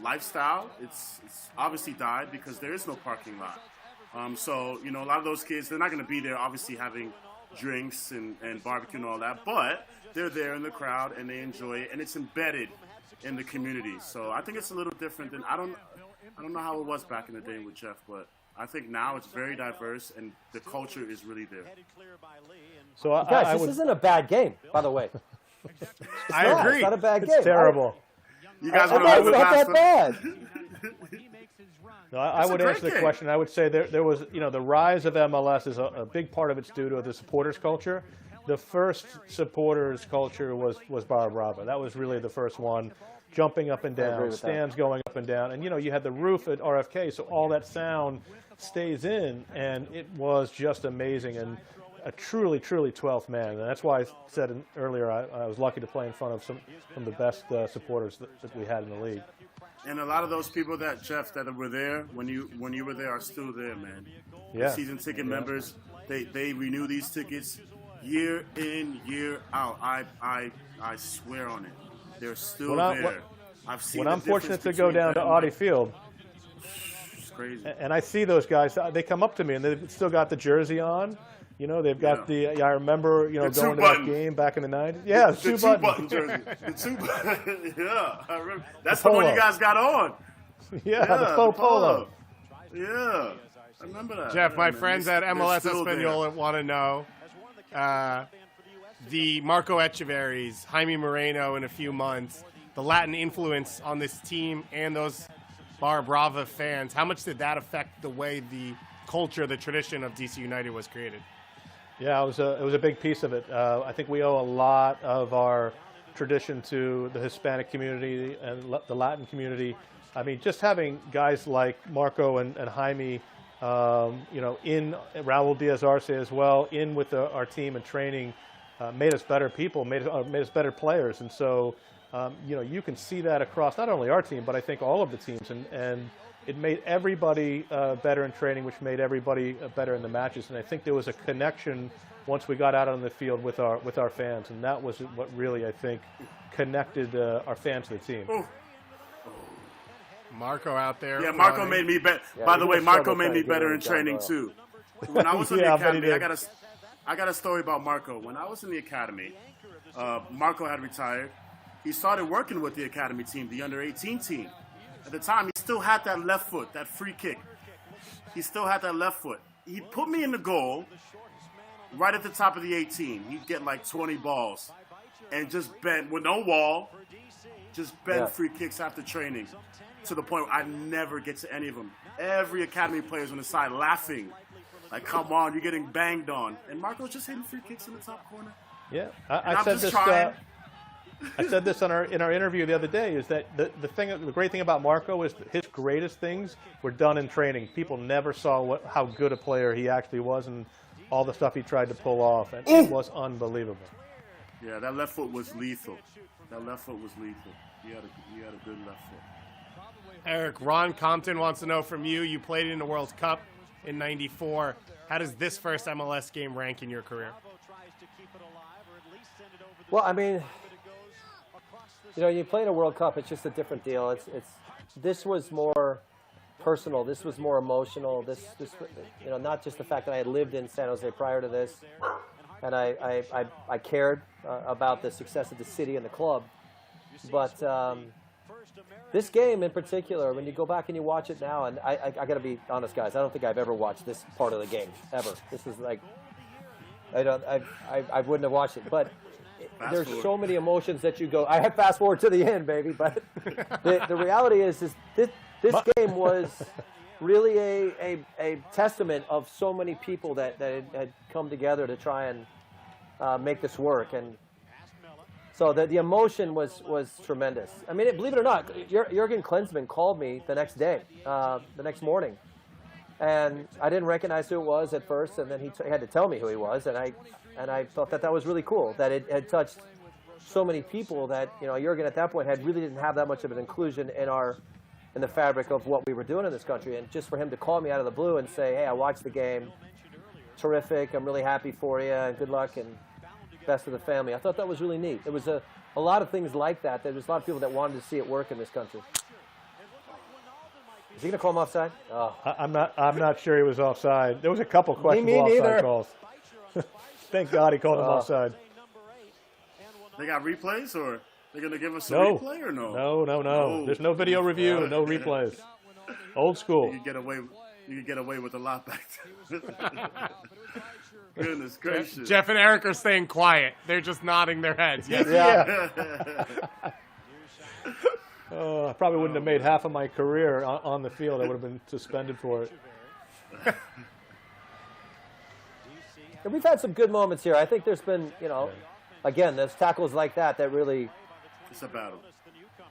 lifestyle, it's obviously died because there is no parking lot. So a lot of those kids, they're not going to be there obviously having drinks and barbecue and all that, but they're there in the crowd and they enjoy it, and it's embedded in the community. So I think it's a little different than I don't know how it was back in the day with Jeff, but I think now it's very diverse and the culture is really there. So Guys, this isn't a bad game, by the way. I agree. It's not a bad game. It's terrible. You guys It's want to not that bad. No, I would answer the question. I would say there was, the rise of MLS is a big part of it's due to the supporters culture. The first supporters culture was Barra Brava. That was really the first one, jumping up and down, stands going up and down. And, you had the roof at RFK, so all that sound stays in, and it was just amazing and a truly, truly 12th man. And that's why I said earlier I was lucky to play in front of some of the best supporters that we had in the league. And a lot of those people that were there when you were there are still there, man. Yeah. The season ticket members, they renew these tickets year in, year out. I swear on it. They're still there. I've seen when I'm fortunate to go down to Audi Field, it's crazy. And I see those guys, they come up to me and they've still got the jersey on. They've got I remember, going to that game back in the 90s. Yeah, the two-button jersey. The two-button, yeah. I remember. That's the one you guys got on. Yeah, the faux polo. Yeah, I remember that. Jeff, my friends at MLS Espanol want to know, the Marco Echeverris, Jaime Moreno in a few months, the Latin influence on this team and those Barra Brava fans, how much did that affect the way the culture, the tradition of DC United was created? Yeah, it was a big piece of it. I think we owe a lot of our tradition to the Hispanic community and the Latin community. I mean, just having guys like Marco and Jaime, in Raul Diaz Arce as well, in with our team and training, made us better people, made us better players. And so you can see that across not only our team, but I think all of the teams. And it made everybody better in training, which made everybody better in the matches. And I think there was a connection once we got out on the field with our fans. And that was what really, I think, connected our fans to the team. Ooh. Marco out there. Yeah, Marco made me better. Yeah, By the way, Marco made me get better rid in of John training Doyle. too. When I was in the Yeah, I bet he academy, did. I got a story about Marco. When I was in the academy, Marco had retired. He started working with the academy team, the under-18 team. At the time, he still had that left foot, that free kick. He still had that left foot. He put me in the goal right at the top of the 18. He'd get like 20 balls and just bent with no wall, just bent free kicks after training to the point where I never get to any of them. Every academy player's on the side laughing. Like, come on, you're getting banged on. And Marco's just hitting free kicks in the top corner. Yeah, I'm I said just this. trying. I said this in our interview the other day. Is that the great thing about Marco is that his greatest things were done in training. People never saw how good a player he actually was, and all the stuff he tried to pull off, and it was unbelievable. Yeah, that left foot was lethal. That left foot was lethal. He had a good left foot. Eric, Ron Compton wants to know from you. You played in the World Cup in '94. How does this first MLS game rank in your career? Well, I mean, you play in a World Cup, it's just a different deal. This was more personal. This was more emotional. This not just the fact that I had lived in San Jose prior to this, and I cared about the success of the city and the club. But this game in particular, when you go back and you watch it now, and I got to be honest, guys, I don't think I've ever watched this part of the game ever. This is like I wouldn't have watched it, but. There's so many emotions that you go. I have fast forward to the end, baby. But the reality is this game was really a testament of so many people that had come together to try and make this work. And so the emotion was tremendous. I mean, believe it or not, Jurgen Klinsmann called me the next day, the next morning, and I didn't recognize who it was at first, and then he had to tell me who he was, and I thought that was really cool, that it had touched so many people that, Jurgen at that point really didn't have that much of an inclusion in the fabric of what we were doing in this country. And just for him to call me out of the blue and say, hey, I watched the game, terrific, I'm really happy for you, and good luck, and best of the family. I thought that was really neat. There was a lot of things like that. There was a lot of people that wanted to see it work in this country. Is he going to call him offside? Oh. I'm not sure he was offside. There was a couple questionable offside calls. Thank God he called him offside. They got replays, or they're going to give us a No. replay, or no? No. There's no video review, no replays. Old school. You could get away with a lot back then. Goodness gracious. Jeff and Eric are staying quiet. They're just nodding their heads. Yes. Yeah. I probably wouldn't have made half of my career on the field. I would have been suspended for it. And we've had some good moments here. I think there's been, again, there's tackles like that really It's a battle.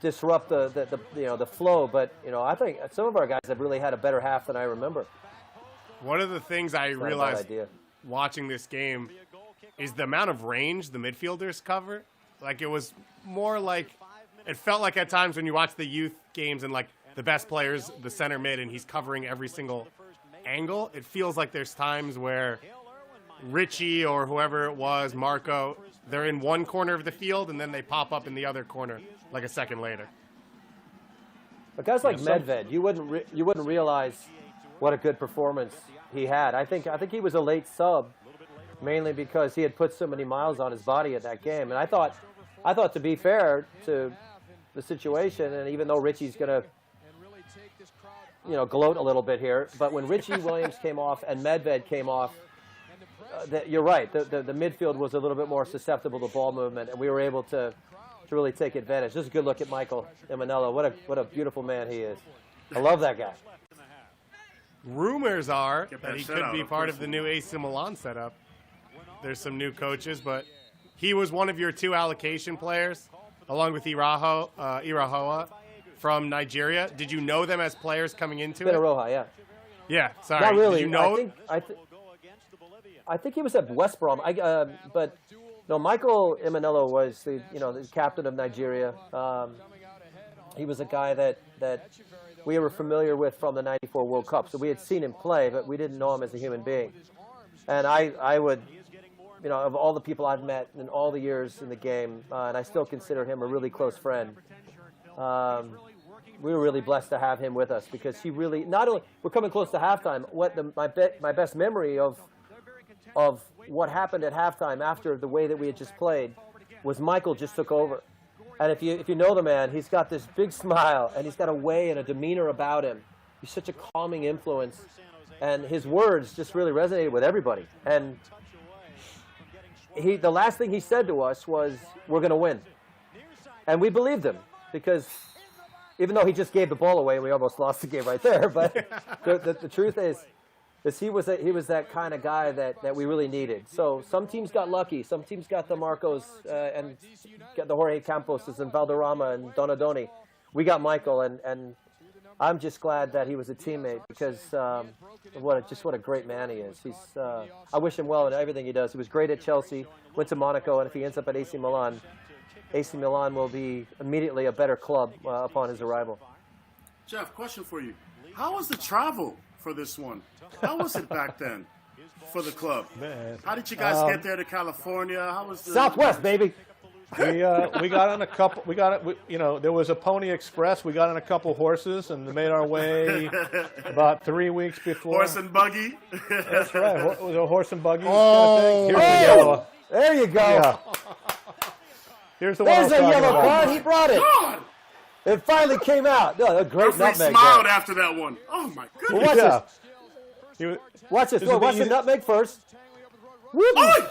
disrupt the flow. But I think some of our guys have really had a better half than I remember. One of the things I Not a bad realized idea. watching this game is the amount of range the midfielders cover. Like, it was more like, it felt like at times when you watch the youth games and like the best players, the center mid, and he's covering every single angle, it feels like there's times where Richie or whoever it was, Marco, they're in one corner of the field and then they pop up in the other corner like a second later. But guys like Medved, you wouldn't realize what a good performance he had. I think he was a late sub, mainly because he had put so many miles on his body at that game. And I thought to be fair to the situation, and even though Richie's gonna gloat a little bit here, but when Richie Williams came off and Medved came off, you're right. The midfield was a little bit more susceptible to ball movement, and we were able to really take advantage. Just a good look at Michael Wynalda. What a beautiful man he is. I love that guy. Rumors are Get that that he set could out, be of part course. of the new AC Milan setup. There's some new coaches, but he was one of your two allocation players, along with Irahoa from Nigeria. Did you know them as players coming into it? Roja, yeah. Yeah, sorry. Not really. Did you know? I think he was at West Brom. But No, Michael Imanillo was the captain of Nigeria. He was a guy that we were familiar with from the '94 World Cup. So we had seen him play, but we didn't know him as a human being. And I would, of all the people I've met in all the years in the game, and I still consider him a really close friend. We were really blessed to have him with us because he really, not only, we're coming close to halftime. My best memory of what happened at halftime after the way that we had just played was Michael just took over. And if you know the man, he's got this big smile and he's got a way and a demeanor about him. He's such a calming influence, and his words just really resonated with everybody. And the last thing he said to us was, "We're going to win," and we believed him because even though he just gave the ball away, we almost lost the game right there. But the truth is he was that kind of guy that we really needed. So some teams got lucky. Some teams got the Marcos and got the Jorge Camposes and Valderrama and Donadoni. We got Michael, and I'm just glad that he was a teammate because what a great man he is. I wish him well in everything he does. He was great at Chelsea, went to Monaco, and if he ends up at AC Milan will be immediately a better club upon his arrival. Jeff, question for you. How was the travel for this one? How was it back then for the club? Man. How did you guys get there to California? How was the Southwest, baby? We got on a couple. There was a Pony Express. We got on a couple horses and made our way about 3 weeks before. Horse and buggy? That's right. It was a horse and buggy. Oh, Here's the yellow. There you go. Yeah. Here's the one. There's a yellow card. He brought it. God! It finally came out. No, a great Referee nutmeg. smiled after that one. Oh, my goodness. Well, Yeah. watch this. Watch the nutmeg first. Whoop. Oi!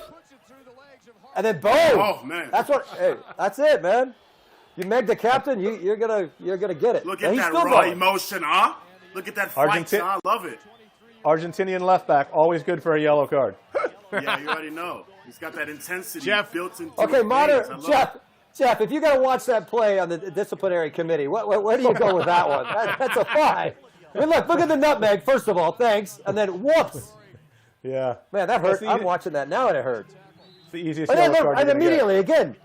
And then boom. Oh, man. That's it, man. You meg the captain, you're gonna get it. Look And at he's that still raw going. emotion, huh? Look at that fight, son. I love it. Argentinian left back, always good for a yellow card. Yeah, you already know. He's got that intensity Jeff. built into Okay, his Mater, veins. I love it. Jeff, if you got to watch that play on the disciplinary committee, where do you go with that one? That's a five. I mean, look at the nutmeg, first of all, thanks, and then whoops. Yeah. Man, that hurt. I'm watching that now, and it hurts. It's the easiest And then yellow card. and immediately, again.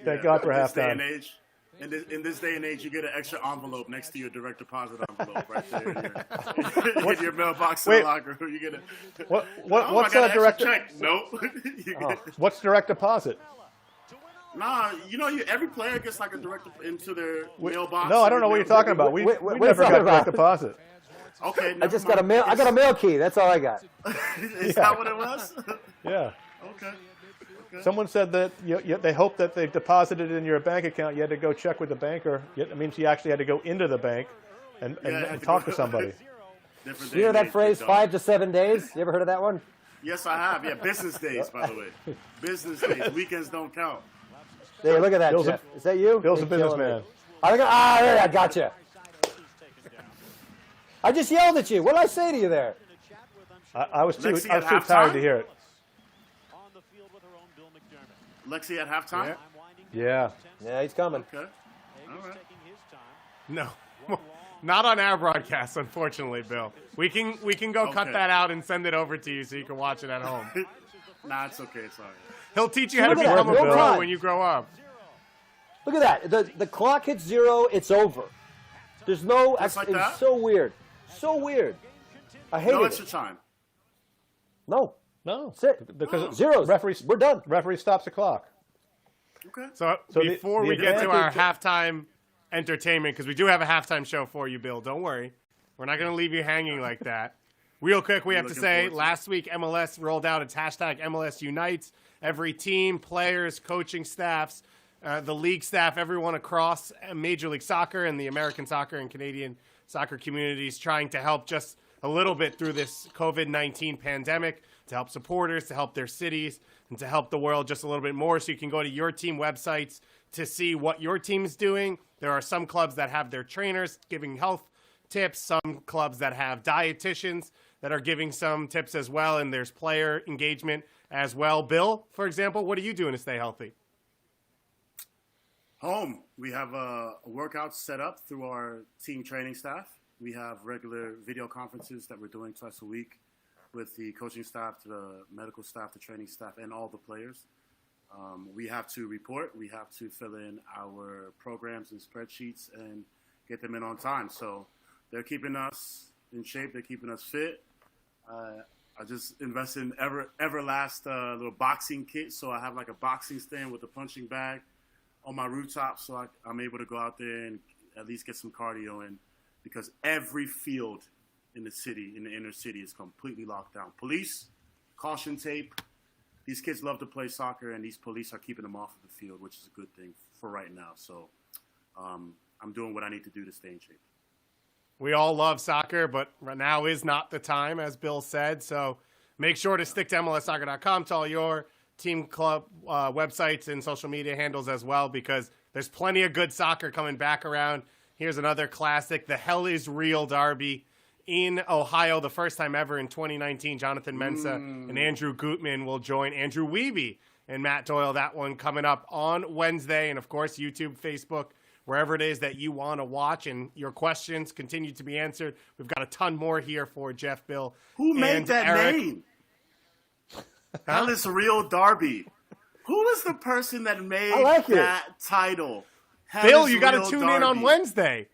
Thank God for In this day and halftime. age, in this day and age, you get an extra envelope next to your direct deposit envelope right there in your mailbox in the locker room. You get a What's I got an direct? extra check? Nope. What's direct deposit? Nah, every player gets like a direct into their mailbox. No, I don't know what you're talking about. We what are you never talking got direct about? deposit. Okay, I just got a mail. I got a mail key. That's all I got. Is that what it was? Yeah. Okay. Someone said that they hoped that they deposited it in your bank account. You had to go check with the banker. It means you actually had to go into the bank and talk to somebody. You hear that phrase, 5 to 7 days? You ever heard of that one? Yes, I have. Yeah, business days, by the way. Business days. Weekends don't count. There, look at that, Bill's Jeff. Is that you? Bill's a You're killing businessman. me. I got you. I just yelled at you. What did I say to you there? I was too Lexi at tired halftime? to hear it. Lexi at halftime? Yeah. Yeah, he's coming. Okay. All right. No, not on our broadcast, unfortunately, Bill. We can go cut Okay. that out and send it over to you so you can watch it at home. Nah, it's okay. It's all right. He'll teach you how to Look at that, become a Bill. pro when you grow up. Look at that. The clock hits 0. It's over. There's no. Just like It's that? so weird. So weird. I hate No it. extra time. No. No. That's it. Because Zeros. We're done. referee stops the clock. Okay. So before the we get to our advantage- halftime entertainment, because we do have a halftime show for you, Bill. Don't worry. We're not going to leave you hanging like that. Real quick, we have to Looking say, forward to it. last week MLS rolled out its hashtag MLS Unites. Every team, players, coaching staffs, the league staff, everyone across Major League Soccer and the American soccer and Canadian soccer communities trying to help just a little bit through this COVID-19 pandemic, to help supporters, to help their cities, and to help the world just a little bit more. So you can go to your team websites to see what your team is doing. There are some clubs that have their trainers giving health tips, some clubs that have dietitians that are giving some tips as well, and there's player engagement as well. Bill, for example, what are you doing to stay healthy? Home. We have a workout set up through our team training staff. We have regular video conferences that we're doing twice a week. with the coaching staff, to the medical staff, the training staff, and all the players. We have to report. We have to fill in our programs and spreadsheets and get them in on time. So they're keeping us in shape. They're keeping us fit. I just invested in Everlast little boxing kit. So I have like a boxing stand with a punching bag on my rooftop. So I'm able to go out there and at least get some cardio in, because every field in the city, in the inner city, is completely locked down. Police, caution tape. These kids love to play soccer, and these police are keeping them off of the field, which is a good thing for right now. So I'm doing what I need to do to stay in shape. We all love soccer, but right now is not the time, as Bill said. So make sure to stick to MLSsoccer.com, to all your team club websites and social media handles as well, because there's plenty of good soccer coming back around. Here's another classic, the Hell is Real Derby in Ohio, the first time ever in 2019. Jonathan Mensah and Andrew Gutman will join Andrew Wiebe and Matt Doyle. That one coming up on Wednesday. And, of course, YouTube, Facebook, wherever it is that you want to watch. And your questions continue to be answered. We've got a ton more here for Jeff, Bill. Who made that Eric. name? Hell is Real Derby. Who is the person that made that title? Hell Bill, is you got to Real tune Derby. in on Wednesday.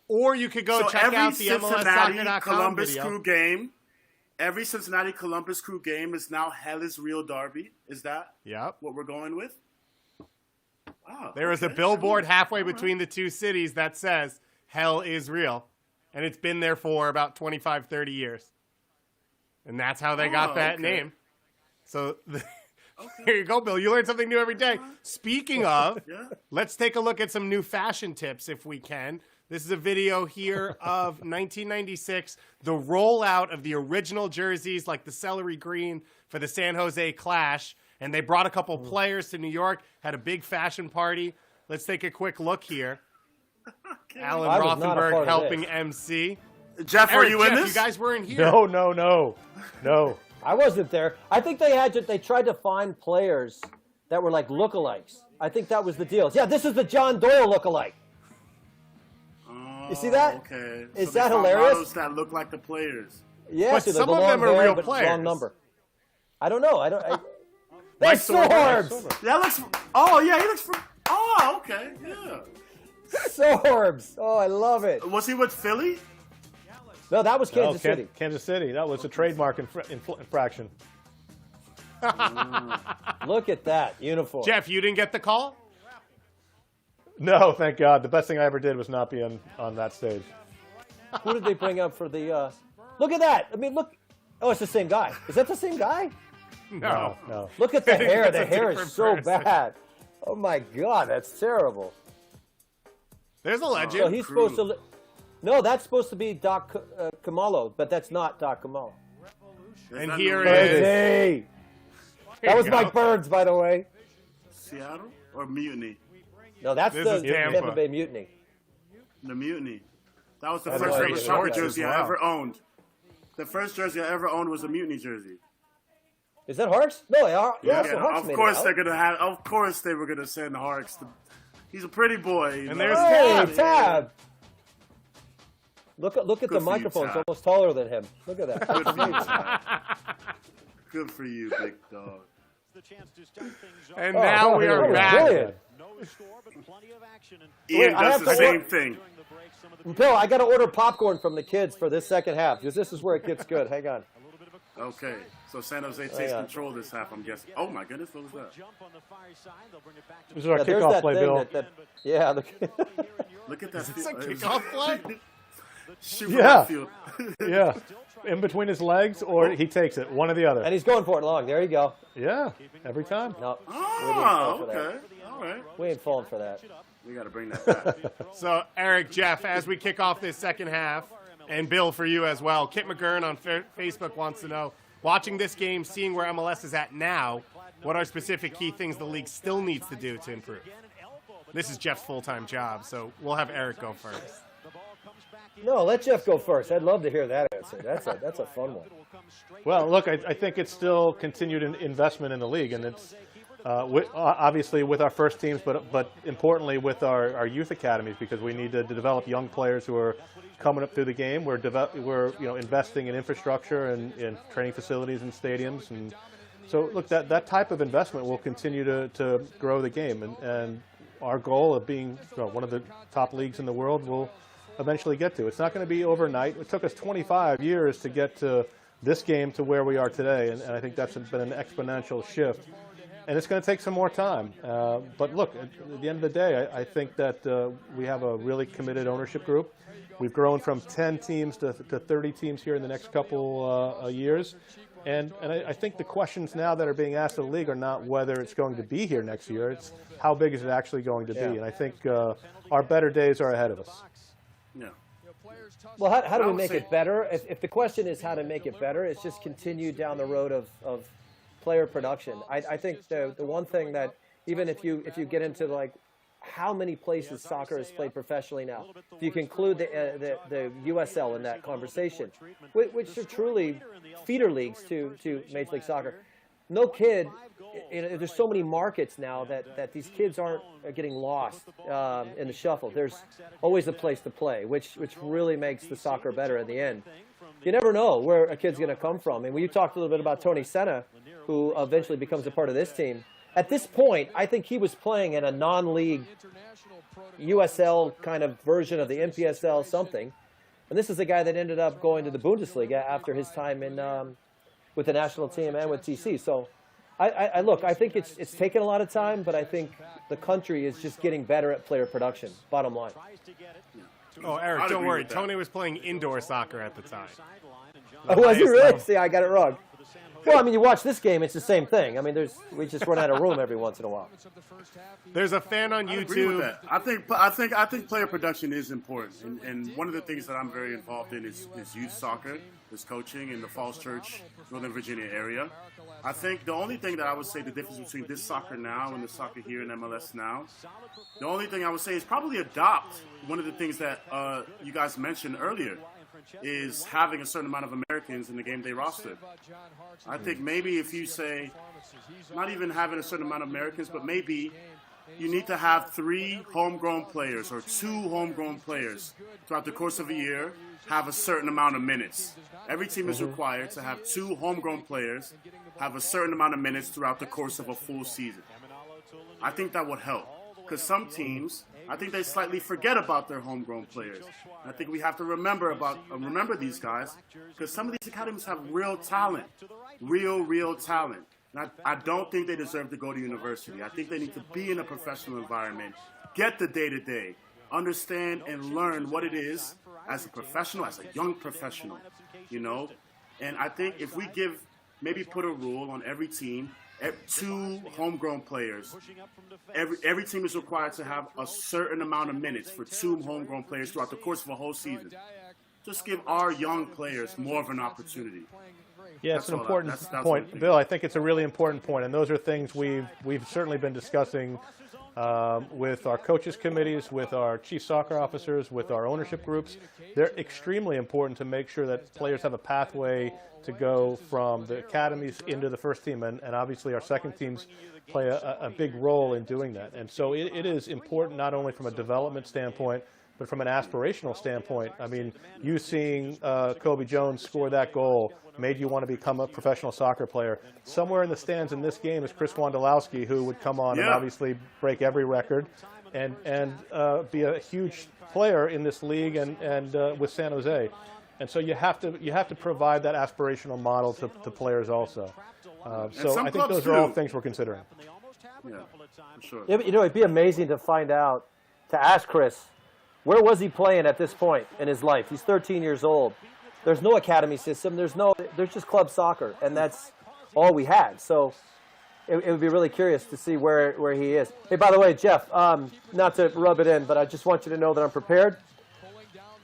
Or you could go check out the Cincinnati MLSsoccer.com Columbus video. Crew game. Every Cincinnati Columbus Crew game is now Hell is Real Derby. Is that what we're going with? Wow. There is a billboard halfway between the two cities that says Hell is Real. And it's been there for about 25, 30 years. And that's how they got that name. So here you go, Bill. You learn something new every day. Speaking of, let's take a look at some new fashion tips if we can. This is a video here of 1996, the rollout of the original jerseys, like the celery green for the San Jose Clash. And they brought a couple players to New York, had a big fashion party. Let's take a quick look here. Alan Rothenberg helping MC. Jeff, Eric, were you in this? You guys weren't here. No. I wasn't there. I think they tried to find players that were like lookalikes. I think that was the deal. Yeah, this is the John Doyle lookalike. You see that? Okay. Is so that they found hilarious? models that look like the players. Yeah, But some of them are real players. Wrong number. I don't know. Mike That's Sorbs. That looks. Oh yeah, he looks. Oh okay, yeah. Sorbs. Oh, I love it. Was he with Philly? No, that was Kansas City. Kansas City. That was a trademark infraction. Look at that uniform. Jeff, you didn't get the call? No, thank God. The best thing I ever did was not be on that stage. Who did they bring up for the? Look at that. I mean, look. Oh, it's the same guy. Is that the same guy? No. Look at the hair. That's The a hair is different so person. bad. Oh my God, that's terrible. There's a legend. So he's supposed to. No, that's supposed to be Doc Kamalo, but that's not Doc Kamalo. And here is. Hey, that was Mike Burns, by the way. Seattle or Mutiny? No, that's This the is Tampa. Tampa Bay Mutiny. The Mutiny. That was the That's first right. great Great soccer shorts jersey as I well. ever owned. The first jersey I ever owned was a Mutiny jersey. Is that Harks? No, they are. Yeah, so Yeah, Harks of made course it they're out. gonna have. Of course they were gonna send Harks. He's a pretty boy. you And know. there's Hey, Tab. Tab. Look at Good the for you, microphone. It's Tab. almost taller than him. Look at that. Good for you, Tab. Good for you, big dog. And now we that are was back. brilliant. Ian I does have the to same work- thing. Bill, I got to order popcorn from the kids for this second half because this is where it gets good. Hang on. Okay, so San Jose takes yeah. control this half, I'm guessing. Oh my goodness, what was that? This is our Yeah, there's kickoff that play, thing Bill. yeah. Look. Look at that. It's a kickoff play? Shoot from Yeah. left field. Yeah, in between his legs, or he takes it. One or the other. And he's going for it long. There you go. Yeah, every time. No, Oh, okay. All right. we ain't falling for that. We got to bring that back. So, Eric, Jeff, as we kick off this second half, and Bill, for you as well, Kit McGurn on Facebook wants to know, watching this game, seeing where MLS is at now, what are specific key things the league still needs to do to improve? This is Jeff's full-time job, so we'll have Eric go first. No, let Jeff go first. I'd love to hear that answer. That's a fun one. Well, look, I think it's still continued investment in the league, and it's obviously with our first teams, but importantly with our youth academies, because we need to develop young players who are coming up through the game. We're investing in infrastructure and in training facilities and stadiums, and so look, that type of investment will continue to grow the game, and our goal of being one of the top leagues in the world will eventually get to. It's not going to be overnight. It took us 25 years to get to this game to where we are today, and I think that's been an exponential shift. And it's going to take some more time. But look, at the end of the day, I think that we have a really committed ownership group. We've grown from 10 teams to 30 teams here in the next couple years. And I think the questions now that are being asked of the league are not whether it's going to be here next year. It's how big is it actually going to be. And I think our better days are ahead of us. Yeah. Well, how do we make it better? If the question is how to make it better, it's just continue down the road of player production. I think the one thing that, even if you get into like how many places soccer is played professionally now, if you include the USL in that conversation, which are truly feeder leagues to Major League Soccer, no kid, there's so many markets now that these kids aren't getting lost in the shuffle. There's always a place to play, which really makes the soccer better in the end. You never know where a kid's going to come from. And when you talked a little bit about Tony Senna, who eventually becomes a part of this team, at this point, I think he was playing in a non-league USL kind of version of the NPSL something. And this is a guy that ended up going to the Bundesliga after his time in with the national team and with TC. So I think it's taken a lot of time, but I think the country is just getting better at player production, bottom line. Oh, Eric, don't worry. Tony was playing indoor soccer at the time. Oh, was he really? See, I got it wrong. Well, I mean, you watch this game, it's the same thing. I mean, we just run out of room every once in a while. There's a fan on YouTube. I agree with that. I think player production is important, and one of the things that I'm very involved in is youth soccer, is coaching in the Falls Church, Northern Virginia area. I think the only thing that I would say the difference between this soccer now and the soccer here in MLS now, the only thing I would say is probably adopt one of the things that you guys mentioned earlier, is having a certain amount of Americans in the game day roster. I think maybe if you say, not even having a certain amount of Americans, but maybe you need to have 3 homegrown players or 2 homegrown players throughout the course of a year have a certain amount of minutes. Every team is required to have 2 homegrown players have a certain amount of minutes throughout the course of a full season. I think that would help, because some teams, I think they slightly forget about their homegrown players. I think we have to remember these guys, because some of these academies have real talent, real talent. And I don't think they deserve to go to university. I think they need to be in a professional environment, get the day-to-day, understand and learn what it is as a professional, as a young professional, you know. And I think if we maybe put a rule on every team, 2 homegrown players. Every team is required to have a certain amount of minutes for 2 homegrown players throughout the course of a whole season. Just give our young players more of an opportunity. Yeah, it's an important point, Bill. I think it's a really important point, and those are things we've certainly been discussing with our coaches committees, with our chief soccer officers, with our ownership groups. They're extremely important to make sure that players have a pathway to go from the academies into the first team, and obviously our second teams play a big role in doing that. And so it is important not only from a development standpoint, but from an aspirational standpoint. I mean, you seeing Kobe Jones score that goal made you want to become a professional soccer player. Somewhere in the stands in this game is Chris Wondolowski, who would come on and obviously break every record and be a huge player in this league and with San Jose. And so you have to provide that aspirational model to players also. So I think those are all things we're considering. Yeah, for sure. Yeah, but, it'd be amazing to find out, to ask Chris, where was he playing at this point in his life? He's 13 years old. There's no academy system. There's just club soccer, and that's all we had. So it would be really curious to see where he is. Hey, by the way, Jeff, not to rub it in, but I just want you to know that I'm prepared.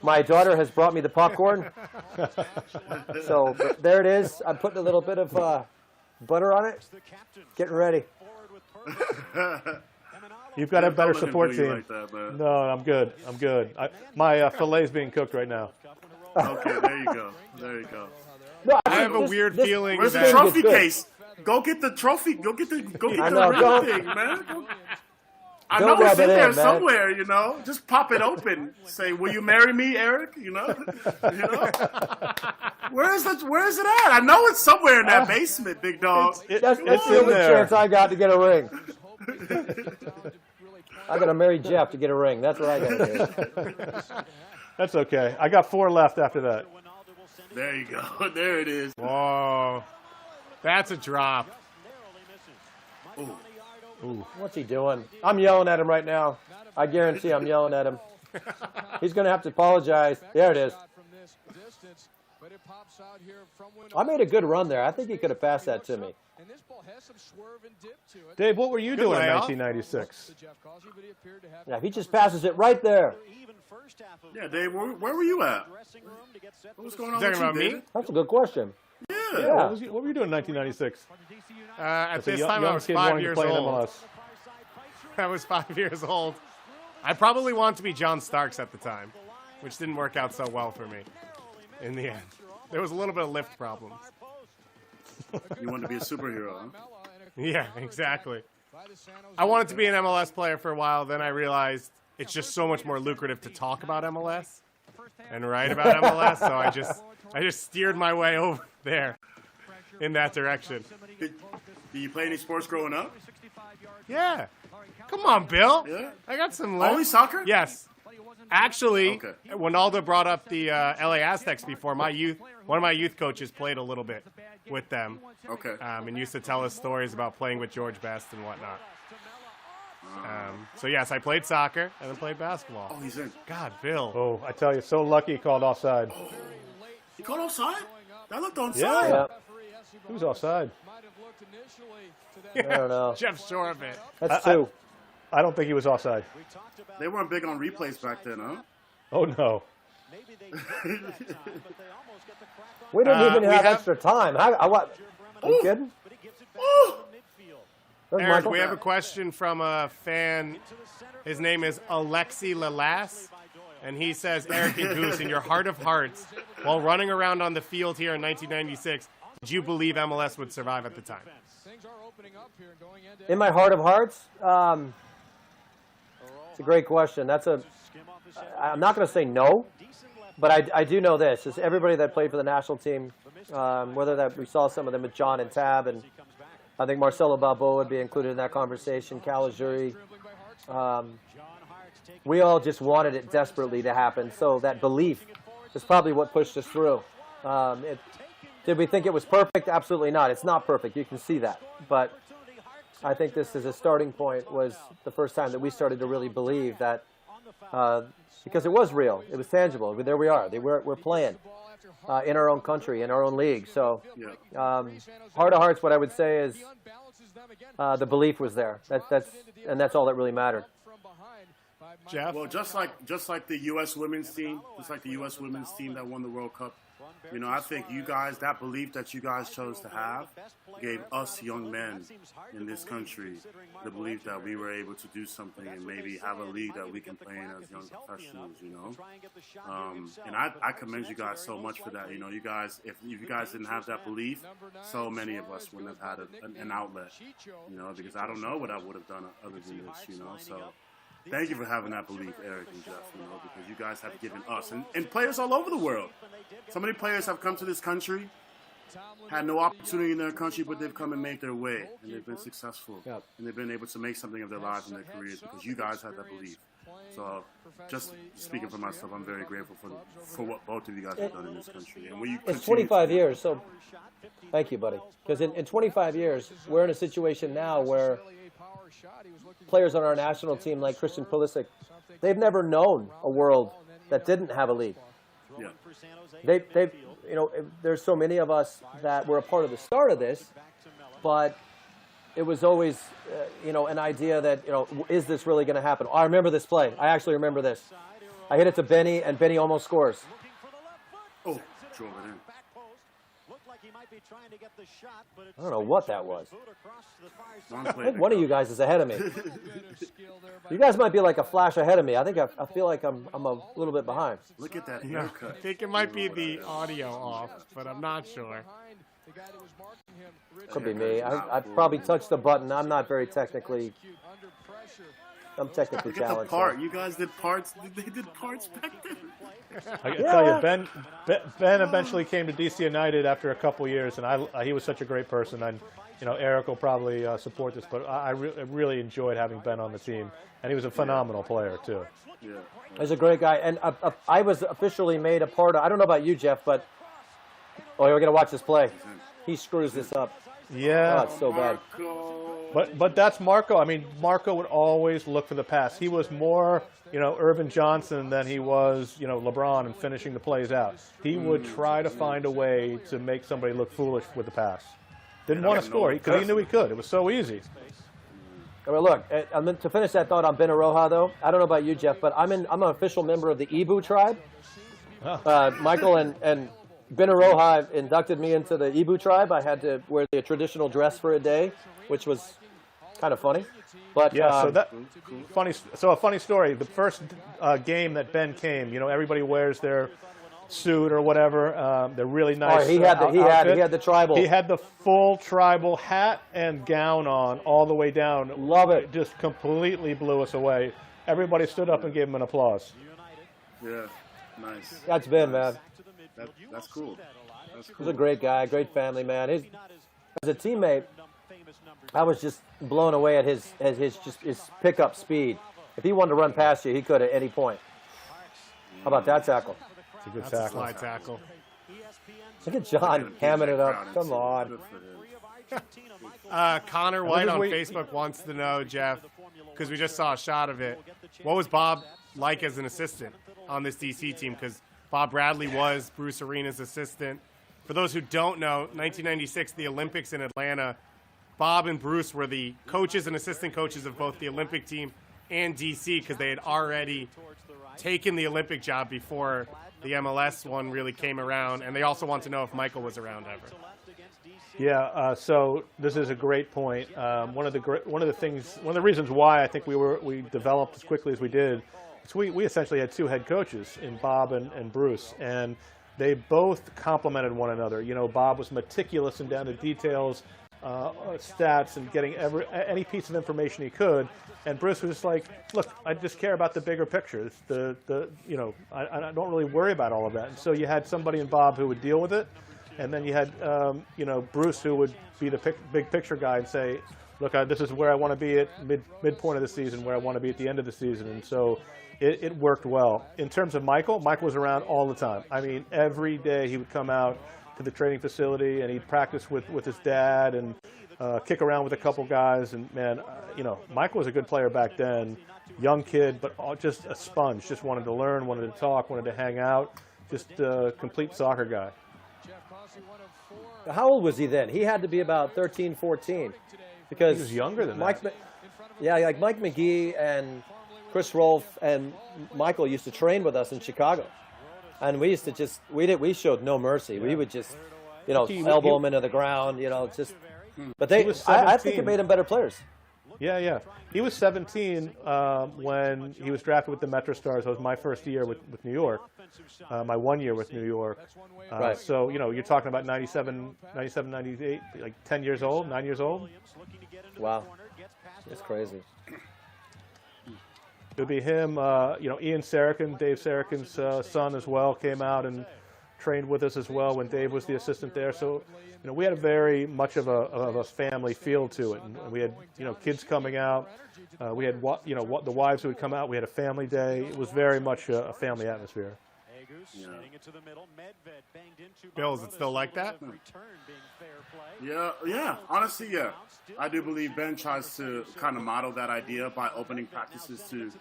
My daughter has brought me the popcorn. So there it is. I'm putting a little bit of butter on it. Getting ready. You've got a better support team. Like that, no, I'm good. My filet's being cooked right now. Okay, there you go. No, I have a weird feeling Where's the that trophy case? Go get the trophy. Go get the know, ring thing, man. I Don't know rub it's it in there in, man. somewhere, you know. Just pop it open. Say, "Will you marry me, Eric?" You know. Where is it at? I know it's somewhere in that basement, big dog. That's It's the in only there. chance I got to get a ring. I got to marry Jeff to get a ring. That's what I got to do. That's okay. I got 4 left after that. There you go. There it is. Whoa. That's a drop. Ooh. What's he doing? I'm yelling at him right now. I guarantee I'm yelling at him. He's going to have to apologize. There it is. I made a good run there. I think he could have passed that to me. Dave, what were you doing in layoff. 1996? Yeah, he just passes it right there. Yeah, Dave, where were you at? What was going on Talking with you, about me? David? That's a good question. Yeah. What were you doing in 1996? At As a this young- time, I young was kid 5 wanting to years play in old. MLS. I was 5 years old. I probably wanted to be John Starks at the time, which didn't work out so well for me in the end. There was a little bit of lift problems. You wanted to be a superhero, huh? Yeah, exactly. I wanted to be an MLS player for a while, then I realized it's just so much more lucrative to talk about MLS and write about MLS, so I just steered my way over there in that direction. Did you play any sports growing up? Yeah. Come on, Bill. Yeah. I got some Only soccer? Yes. Actually, Okay. Wynalda brought up the LA Aztecs before. One of my youth coaches played a little bit with them Okay. and used to tell us stories about playing with George Best and whatnot. So, yes, I played soccer and then played basketball. Oh, he's in. God, Bill. Oh, I tell you, so lucky he called offside. He called offside? That looked onside. Yeah. Yeah, Who's offside? I don't know. Jeff sure of it. That's 2. I don't think he was offside. They weren't big on replays back then, huh? Oh, no. We didn't even we have have- extra time. What? Are you kidding? Ooh. There's Eric, Michael. we have a question from a fan. His name is Alexi Lalas, and he says, Eric and Goose, in your heart of hearts, while running around on the field here in 1996, did you believe MLS would survive at the time? In my heart of hearts, it's a great question. I'm not going to say no, but I do know this. Is everybody that played for the national team, whether that we saw some of them with John and Tab, and I think Marcelo Balboa would be included in that conversation, Caligiuri. We all just wanted it desperately to happen. So that belief is probably what pushed us through. Did we think it was perfect? Absolutely not. It's not perfect. You can see that. But I think this is a starting point, was the first time that we started to really believe that, because it was real. It was tangible. There we are. We're playing in our own country, in our own league. So heart of hearts, what I would say is the belief was there. That's all that really mattered. Jeff? Well, just like the U.S. women's team, that won the World Cup. You know, I think you guys, that belief that you guys chose to have, gave us young men in this country the belief that we were able to do something and maybe have a league that we can play in as young professionals, you know. And I commend you guys so much for that. You know, you guys, if you guys didn't have that belief, so many of us wouldn't have had an outlet, you know, because I don't know what I would have done other than this, you know. So thank you for having that belief, Eric and Jeff, you know, because you guys have given us and players all over the world. So many players have come to this country, had no opportunity in their country, but they've come and made their way, and they've been successful. Yep. And they've been able to make something of their lives and their careers because you guys had that belief. So just speaking for myself, I'm very grateful for what both of you guys have done in this country. And It's 25 years, so thank you, buddy. Because in 25 years, we're in a situation now where players on our national team like Christian Pulisic, they've never known a world that didn't have a league. Yeah. They've, you know, there's so many of us that were a part of the start of this, but it was always, you know, an idea that, you know, is this really going to happen? I remember this play. I actually remember this. I hit it to Benny, and Benny almost scores. Oh, drove it in. I don't know what that was. Long I play, think big one of dog. you guys is ahead of me. You guys might be like a flash ahead of me. I think I feel like I'm a little bit behind. Look at that No, I haircut. think it might be the audio off, but I'm not sure. Could be me. I probably touched the button. I'm not very technically. I'm technically Look at the challenged. part. You guys did parts. They did parts back then. I can tell you, Ben eventually came to DC United after a couple years, and he was such a great person. And Eric will probably support this, but I really enjoyed having Ben on the team, and he was a phenomenal player too. Yeah. He's a great guy, and I was officially made a part of. I don't know about you, Jeff, but we're gonna watch this play. He screws this up. Yeah, Oh, it's so bad. but that's Marco. I mean, Marco would always look for the pass. He was more, Irvin Johnson than he was, LeBron and finishing the plays out. He would try to find a way to make somebody look foolish with the pass. Didn't want to score because he knew he could. It was so easy. Well, look, to finish that thought on Ben Aroha, though, I don't know about you, Jeff, but I'm an official member of the Ibu tribe. Michael and Ben Aroha inducted me into the Ibu tribe. I had to wear the traditional dress for a day, which was kind of funny. But yeah, a funny story. The first game that Ben came, everybody wears their suit or whatever. They're really nice. He had the tribal. He had the full tribal hat and gown on all the way down. Love it. It just completely blew us away. Everybody stood up and gave him an applause. Yeah, nice. That's Ben, man. That's cool. That's cool. He's a great guy, great family man. As a teammate, I was just blown away at his pickup speed. If he wanted to run past you, he could at any point. How about that tackle? It's a good That's a tackle. slide tackle. Look at John hamming it up. Come on. Connor White on Facebook wants to know, Jeff, because we just saw a shot of it. What was Bob like as an assistant on this DC team? Because Bob Bradley was Bruce Arena's assistant. For those who don't know, 1996, the Olympics in Atlanta, Bob and Bruce were the coaches and assistant coaches of both the Olympic team and DC because they had already taken the Olympic job before the MLS one really came around. And they also want to know if Michael was around ever. Yeah, so this is a great point. One of the reasons why I think we developed as quickly as we did is we essentially had two head coaches in Bob and Bruce, and they both complemented one another. Bob was meticulous and down to details, stats, and getting any piece of information he could. And Bruce was just like, look, I just care about the bigger picture. It's I don't really worry about all of that. And so you had somebody in Bob who would deal with it. And then you had, Bruce, who would be the big picture guy and say, look, this is where I want to be at midpoint of the season, where I want to be at the end of the season. And so it worked well. In terms of Michael was around all the time. I mean, every day he would come out to the training facility and he'd practice with his dad and kick around with a couple guys. And, man, Michael was a good player back then, young kid, but just a sponge, just wanted to learn, wanted to talk, wanted to hang out, just a complete soccer guy. How old was he then? He had to be about 13, 14. Because he was younger than that. Yeah, like Mike McGee and Chris Rolfe and Michael used to train with us in Chicago. And we used to we showed no mercy. We would just, elbow them into the ground, But I think it made them better players. Yeah. He was 17 when he was drafted with the Metro Stars. It was my first year with New York, my 1 year with New York. Right. So, you're talking about 97, 98, like 10 years old, 9 years old. Wow. That's crazy. It would be him, Ian Sarakin, Dave Sarakin's son as well, came out and trained with us as well when Dave was the assistant there. So, we had a very much of a family feel to it. And we had, kids coming out. We had, the wives who would come out. We had a family day. It was very much a family atmosphere. Yeah. Bill, is it still like that? Yeah. Honestly, yeah. I do believe Ben tries to kind of model that idea by opening practices to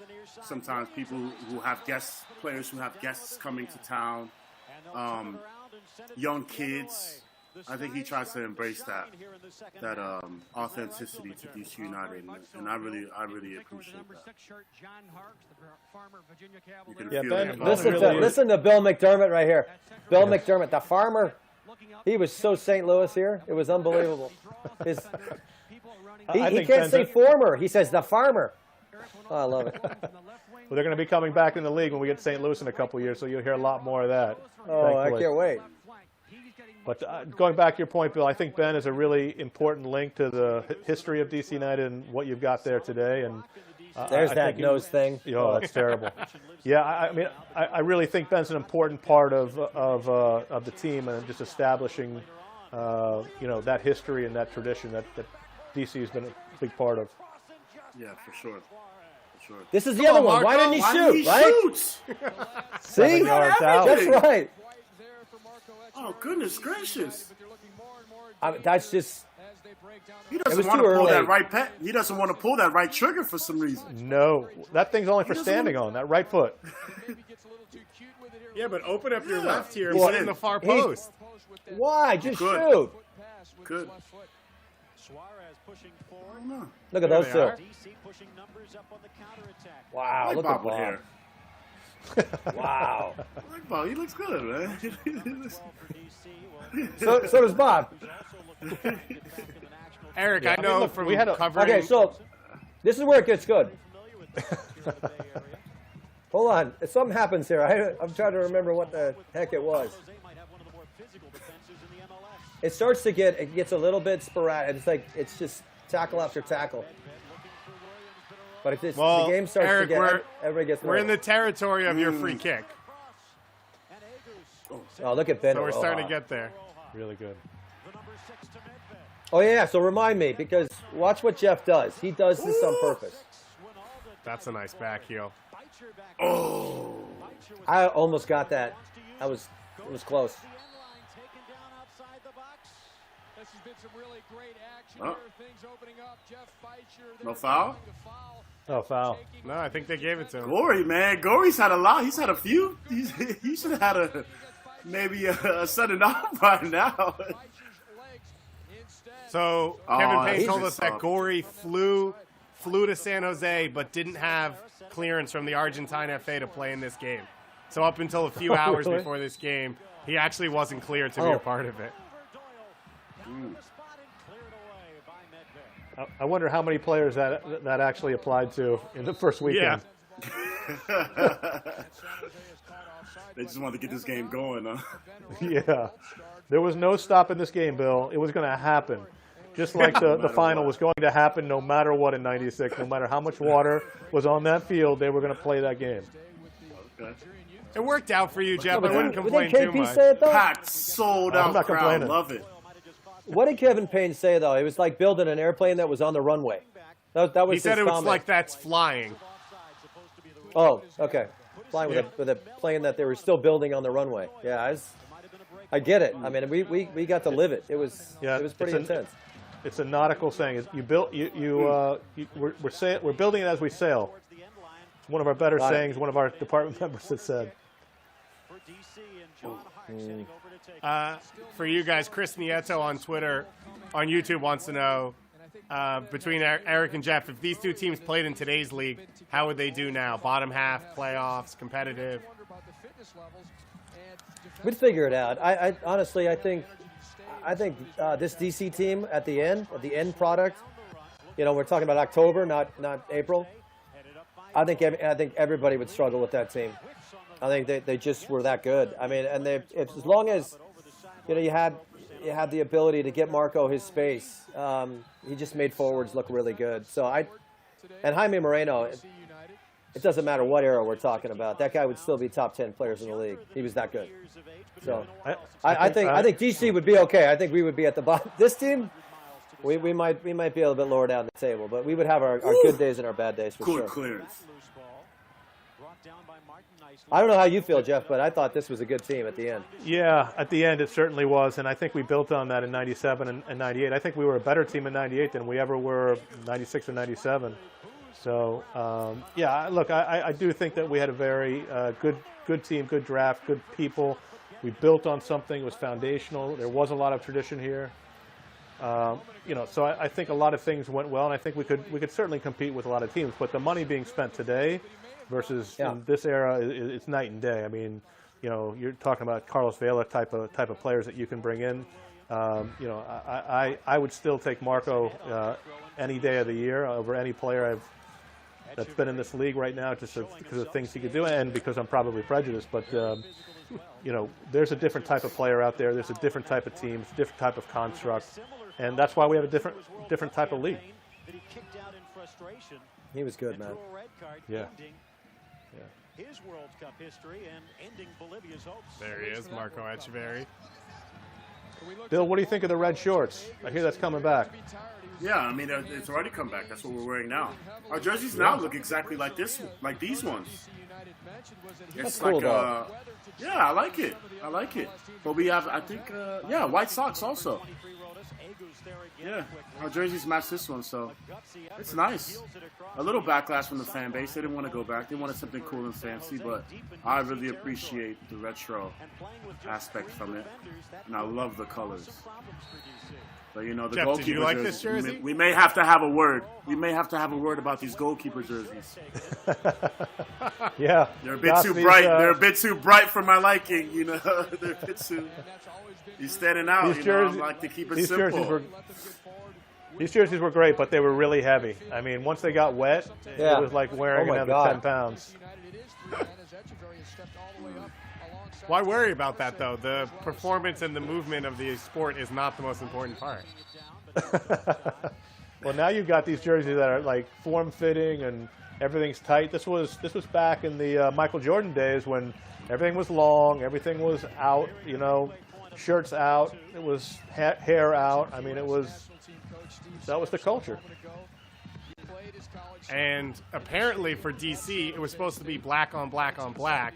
sometimes people who have guests, players who have guests coming to town, young kids. I think he tries to embrace that authenticity to DC United, and I really appreciate that. You can feel Ben, it. Listen to Bill McDermott right here. Bill McDermott, the farmer. He was so St. Louis here. It was unbelievable. He can't say former. He says the farmer. Oh, I love it. Well, they're going to be coming back in the league when we get St. Louis in a couple of years, so you'll hear a lot more of that. Oh, thankfully. I can't wait. But going back to your point, Bill, I think Ben is a really important link to the history of DC United and what you've got there today. And there's that nose thing. Oh, that's terrible. Yeah, I mean, I really think Ben's an important part of the team and just establishing, that history and that tradition that DC has been a big part of. Yeah, for sure. This is the other one. Why didn't he shoot? Right? See? That's right. Oh, goodness gracious. That's just. He doesn't want to pull that right pet. He doesn't want to pull that right trigger for some reason. No, that thing's only for standing on that right foot. Yeah, but open up your left here and put it in the far post. Why? Just shoot. Good. Look at those two. Wow, look at Bob. Wow. Bob, he looks good, man. So does Bob. Eric, I know from covering. Okay, so this is where it gets good. Hold on. Something happens here. I'm trying to remember what the heck it was. It starts to it gets a little bit sporadic. It's just tackle after tackle. But if the game starts Eric, to get, everybody gets we're in the territory of your free kick. Oh, look at Ben. So we're starting to get there. Really good. Oh, yeah, so remind me, because watch what Jeff does. He does this on purpose. That's a nice back heel. Oh. I almost got that. It was close. Oh. No foul? No foul. No, I think they gave it to him. Gory, man. Gory's had a lot. He's had a few. He should have had maybe a sudden off by now. So Kevin Payne told us that Gory flew to San Jose, but didn't have clearance from the Argentine FA to play in this game. So up until a few hours before this game, he actually wasn't cleared to be a part of it. I wonder how many players that actually applied to in the first weekend. Yeah. They just wanted to get this game going, huh? Yeah. There was no stopping this game, Bill. It was going to happen. Just like the final was going to happen no matter what in '96. No matter how much water was on that field, they were going to play that game. Okay. It worked out for you, Jeff. I wouldn't complain too much. Say it, though? Packed, sold out I'm not crowd. complaining. Love it. What did Kevin Payne say, though? It was like building an airplane that was on the runway. That was he said his it was comment. like that's flying. Oh, okay. Flying with a plane that they were still building on the runway. Yeah, I get it. I mean, we got to live it. It was pretty intense. It's a nautical saying. We're building it as we sail. It's one of our better sayings. One of our department members had said. For you guys, Chris Nieto on Twitter, on YouTube wants to know, between Eric and Jeff, if these two teams played in today's league, how would they do now? Bottom half, playoffs, competitive? We'd figure it out. I honestly, I think this DC team at the end product, we're talking about October, not April. I think everybody would struggle with that team. I think they just were that good. I mean, and as long as you had the ability to get Marco his space, he just made forwards look really good. So and Jaime Moreno, it doesn't matter what era we're talking about. That guy would still be top 10 players in the league. He was that good. So I think DC would be okay. I think we would be at the bottom. This team, we might be a little bit lower down the table, but we would have our good days and our bad days for sure. Good clearance. I don't know how you feel, Jeff, but I thought this was a good team at the end. Yeah, at the end it certainly was, and I think we built on that in '97 and '98. I think we were a better team in '98 than we ever were '96 or '97. So, look, I do think that we had a very good team, good draft, good people. We built on something. It was foundational. There was a lot of tradition here. So I think a lot of things went well, and I think we could certainly compete with a lot of teams. But the money being spent today versus in this era, it's night and day. I mean, you're talking about Carlos Vela type of players that you can bring in. I would still take Marco any day of the year over any player that's been in this league right now, just because of things he could do, and because I'm probably prejudiced. But you know, there's a different type of player out there. There's a different type of teams, different type of construct, and that's why we have a different type of league. He was good, man. Yeah. His World Cup history and ending Bolivia's hopes. There he is, Marco Echeverri. Bill, what do you think of the red shorts? I hear that's coming back. Yeah, I mean, it's already come back. That's what we're wearing now. Our jerseys now look exactly like these ones. It's cool, like, though. yeah, I like it. I like it. But we have, I think, yeah, white socks also. Yeah, our jerseys match this one, so it's nice. A little backlash from the fan base. They didn't want to go back. They wanted something cool and fancy, but I really appreciate the retro aspect from it, and I love the colors. But you know, the Jeff, goalkeeper did you like jerseys, this jersey? we may have to have a word. We may have to have a word about these goalkeeper jerseys. Yeah, They're a bit too bright. They're a bit too bright for my liking. You know, they're a bit too. He's standing out. You know, I like to keep it simple. These jerseys were great, but they were really heavy. I mean, once they got wet, Yeah. it was like wearing another 10 pounds. Why worry about that, though? The performance and the movement of the sport is not the most important part. Well, now you've got these jerseys that are like form-fitting and everything's tight. This was back in the Michael Jordan days when everything was long, everything was out, you know, shirts out, it was hair out. I mean, that was the culture. And apparently for DC, it was supposed to be black on black on black.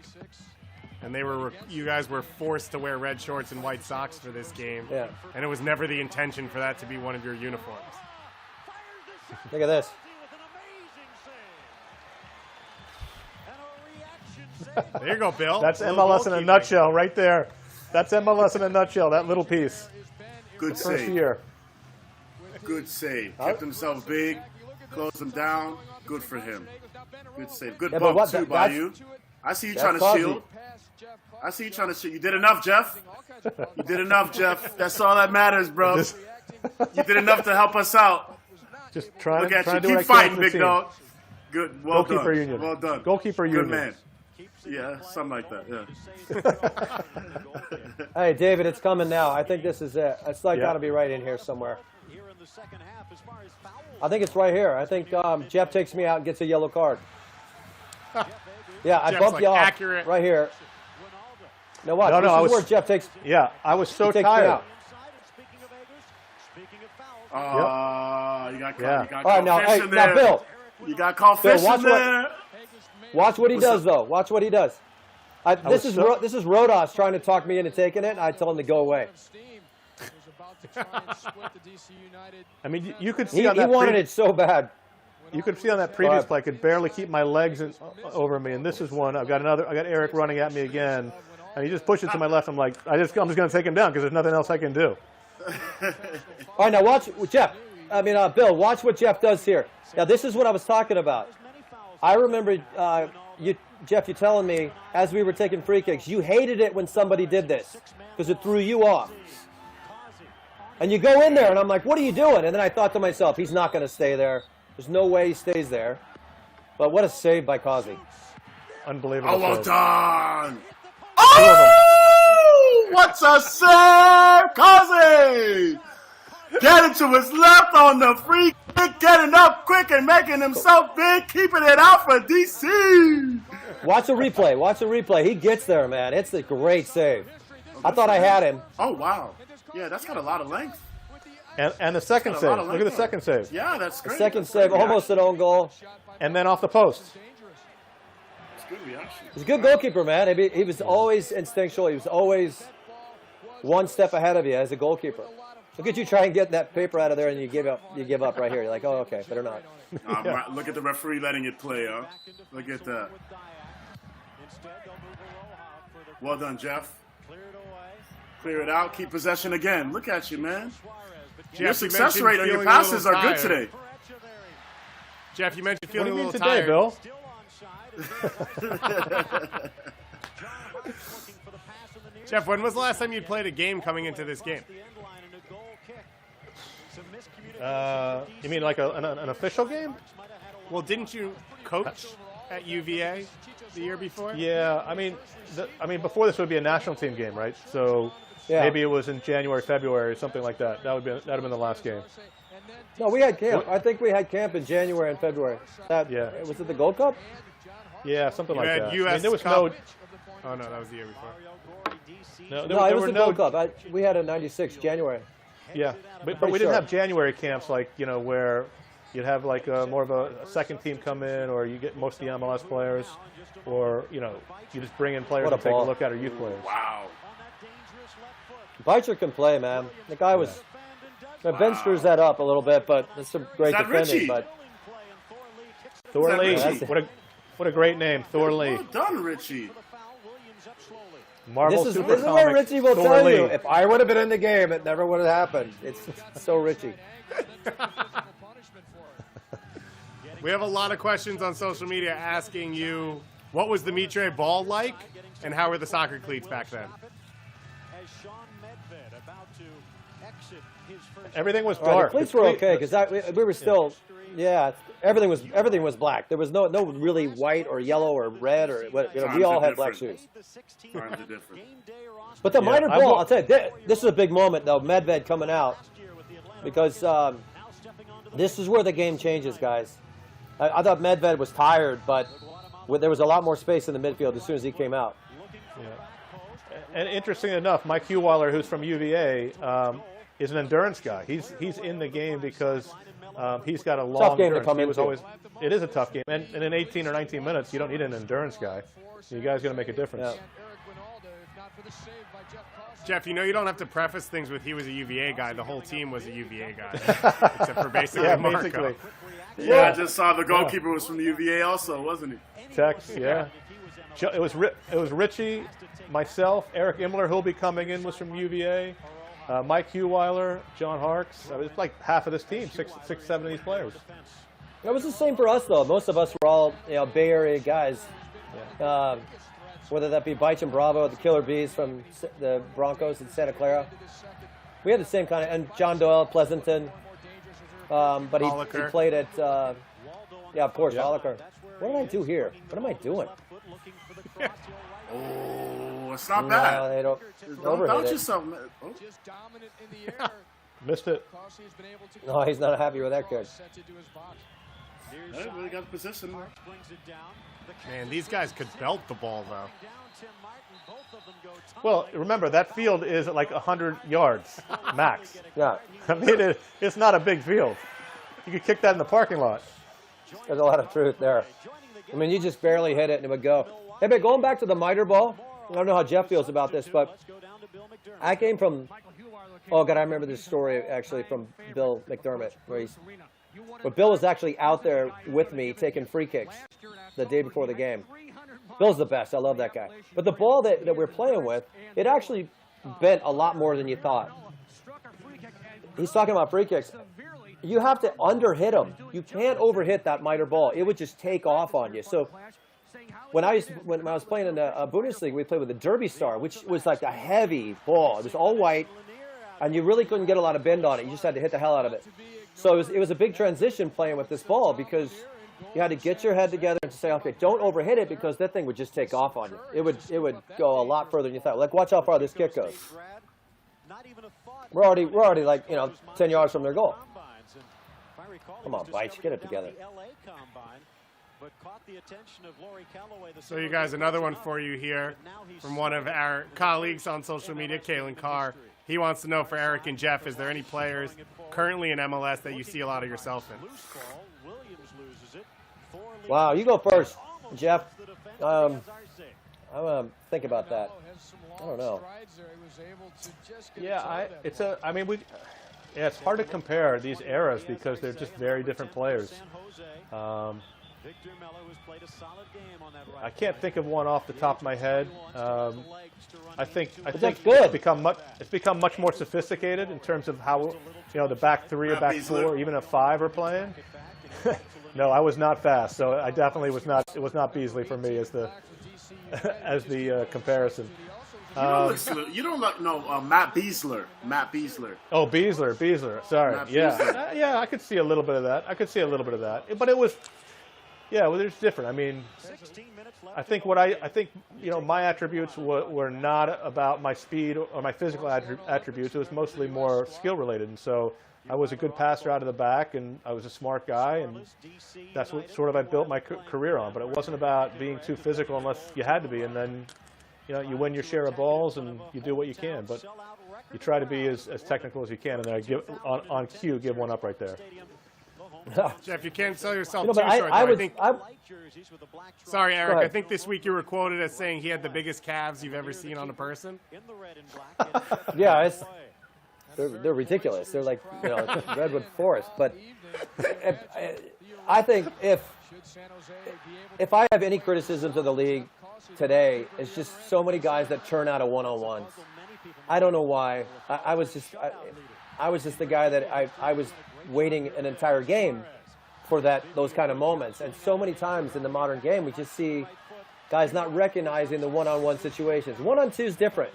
And you guys were forced to wear red shorts and white socks for this game. Yeah. And it was never the intention for that to be one of your uniforms. Look at this. There you go, Bill. That's Little MLS in a goalkeeping. nutshell right there. That's MLS in a nutshell, that little piece. Good First save. year. Good save. Kept himself big, closed him down. Good for him. Good save. Good Yeah, but bump, too, by you. I see you trying to Cosby. shield. I see you trying to shield. You did enough, Jeff. You did enough, Jeff. That's all that matters, bro. You did enough to help us out. Just trying Look at to you. do what I Keep can fighting, for the big team. dog. Good. Well Goalkeeper done. union. Well done. Goalkeeper Good union. man. Yeah, something like that, yeah. Hey, David, it's coming now. I think this is it. It's like Yeah. got to be right in here somewhere. I think it's right here. I think Jeff takes me out and gets a yellow card. Yeah, I Jeff's bumped like you off accurate. right here. No, what? No, This I is was- where Jeff takes Yeah, I was so takes me tired. out. You got caught. Yeah. You got All right, caught now, fish hey, in now, there. Bill, You got caught Bill, fish in watch there. watch what he What's does, up? though. Watch what he does. This is Rodas trying to talk me into taking it, and I tell him to go away. I mean, you could see He on that wanted it so bad. You could see on that previous ahead. play, I could barely keep my legs over me, and this is one. I got Eric running at me again, and he just pushes to my left. I'm like, I'm just going to take him down because there's nothing else I can do. All right, now watch Jeff. Bill, watch what Jeff does here. Now, this is what I was talking about. I remember Jeff, you telling me as we were taking free kicks, you hated it when somebody did this because it threw you off. And you go in there, and I'm like, what are you doing? And then I thought to myself, he's not going to stay there. There's no way he stays there. But what a save by Cosby. Unbelievable. Oh, well save. done. Oh, what's a save, Kazi? Getting to his left on the free kick, getting up quick and making himself big, keeping it out for DC. Watch the replay. Watch the replay. He gets there, man. It's a great save. I thought I had him. Oh, wow. Yeah, that's got a lot of length. And the second Got a save. lot of Look at the length on second save. Yeah, that's great. Second That's save, great almost an own goal. And then off the post. It's good reaction. He's a good goalkeeper, man. He was always instinctual. He was always one step ahead of you as a goalkeeper. Look at you try and get that paper out of there, and you give up right here. You're like, oh, okay, better not. Look at the referee letting it play, huh? Look at that. Well done, Jeff. Clear it out. Keep possession again. Look at you, man. Jeff, Your you success mentioned rate on your feeling a passes little are good tired. today. Jeff, you mentioned What do feeling you a mean little today, tired. Bill? Jeff, when was the last time you played a game coming into this game? You mean like an official game? Well, didn't you coach at UVA the year before? Yeah, I mean, before this would be a national team game, right? So maybe it was in January, February, or something like that. That'd have been the last game. No, we had camp. I think we had camp in January and February. Was it the Gold Cup? Yeah, something like that. US there was Cup. Oh no, that was the year before. It was the Gold Cup. We had a '96 January. Yeah, but we didn't have January camps like where you'd have like more of a second team come in, or you get most of the MLS players, or you just bring in players and take a look at our youth players. Wow. Beitzer can play, man. The guy was. Ben screws that up a little bit, but that's some great defending. Richie? But Thor Lee, what a great name, Thor Lee. Well done, Richie. Marvel this is Super where Richie will Thor tell Lee. you, if I would have been in the game, it never would have happened. It's so Richie. We have a lot of questions on social media asking you, what was the Mitre ball like, and how were the soccer cleats back then? Everything was The dark. cleats were okay because we were still, everything was black. There was no really white or yellow or red or we all had black shoes. Times are different. But the minor ball, I'll tell you, this is a big moment though. Medved coming out because this is where the game changes, guys. I thought Medved was tired, but there was a lot more space in the midfield as soon as he came out. Yeah. And interesting enough, Mike Heweiler, who's from UVA, is an endurance guy. He's in the game because he's got a long tough game endurance. to come into. It is a tough game, and in 18 or 19 minutes, you don't need an endurance guy. You guys got to make a difference. Yeah. Jeff, you don't have to preface things with he was a UVA guy. The whole team was a UVA guy, except for basically Marco. Basically. Yeah, I just saw the goalkeeper was from the UVA also, wasn't he? Tex, yeah. It was Richie, myself, Eric Imler, who'll be coming in, was from UVA. Mike Heweiler, John Harkes. It was like half of this team, six, 7 of these players. It was the same for us, though. Most of us were all Bay Area guys. Yeah. Whether that be Beich and Bravo, the Killer Bees from the Broncos in Santa Clara. We had the same kind of, and John Doyle, Pleasanton. But he played at, of course, Holliker. What did I do here? What am I doing? Oh, it's not bad. They don't Don't yourself, man. Oh. Missed it. No, he's not happy with that kick. They really got the position. Man, these guys could belt the ball, though. Well, remember, that field is like 100 yards max. Yeah. I mean, it's not a big field. You could kick that in the parking lot. There's a lot of truth there. I mean, you just barely hit it and it would go. Hey, but going back to the miter ball, I don't know how Jeff feels about this, but I came from, I remember this story actually from Bill McDermott, where Bill was actually out there with me taking free kicks the day before the game. Bill's the best. I love that guy. But the ball that we're playing with, it actually bent a lot more than you thought. He's talking about free kicks. You have to underhit them. You can't overhit that miter ball. It would just take off on you. So when I was playing in the Bundesliga, we played with the Derby Star, which was like a heavy ball. It was all white, and you really couldn't get a lot of bend on it. You just had to hit the hell out of it. So it was a big transition playing with this ball because you had to get your head together and to say, okay, don't overhit it because that thing would just take off on you. It would go a lot further than you thought. Like, watch how far this kick goes. We're already like 10 yards from their goal. Come on, Beich, get it together. So you guys, another one for you here from one of our colleagues on social media, Kalen Carr. He wants to know for Eric and Jeff, is there any players currently in MLS that you see a lot of yourself in? Wow, you go first, Jeff. I'm gonna think about that. I don't know. Yeah, it's hard to compare these eras because they're just very different players. I can't think of one off the top of my head. I think good. It's become much more sophisticated in terms of how the back three or back four, even a five are playing. No, I was not fast, so I definitely was not. It was not Beasley for me as the comparison. You don't look Matt Beasler. Oh, Beasler. Sorry. Matt Yeah. Beasler. Yeah, I could see a little bit of that. But it was Yeah, well, there's different. I mean, I think my attributes were not about my speed or my physical attributes. It was mostly more skill related, and so I was a good passer out of the back, and I was a smart guy, and that's what sort of I built my career on. But it wasn't about being too physical unless you had to be, and then you win your share of balls and you do what you can. But you try to be as technical as you can, and then I give on cue give one up right there. Jeff, you can't sell yourself but too short. Sorry, Eric. I think this week you were quoted as saying he had the biggest calves you've ever seen on a person. Yeah, they're ridiculous. They're like redwood forest. But I think if I have any criticisms of the league today, it's just so many guys that turn out of one-on-ones. I don't know why. I was just the guy that I was waiting an entire game for those kind of moments. And so many times in the modern game, we just see guys not recognizing the one-on-one situations. One-on-two is different,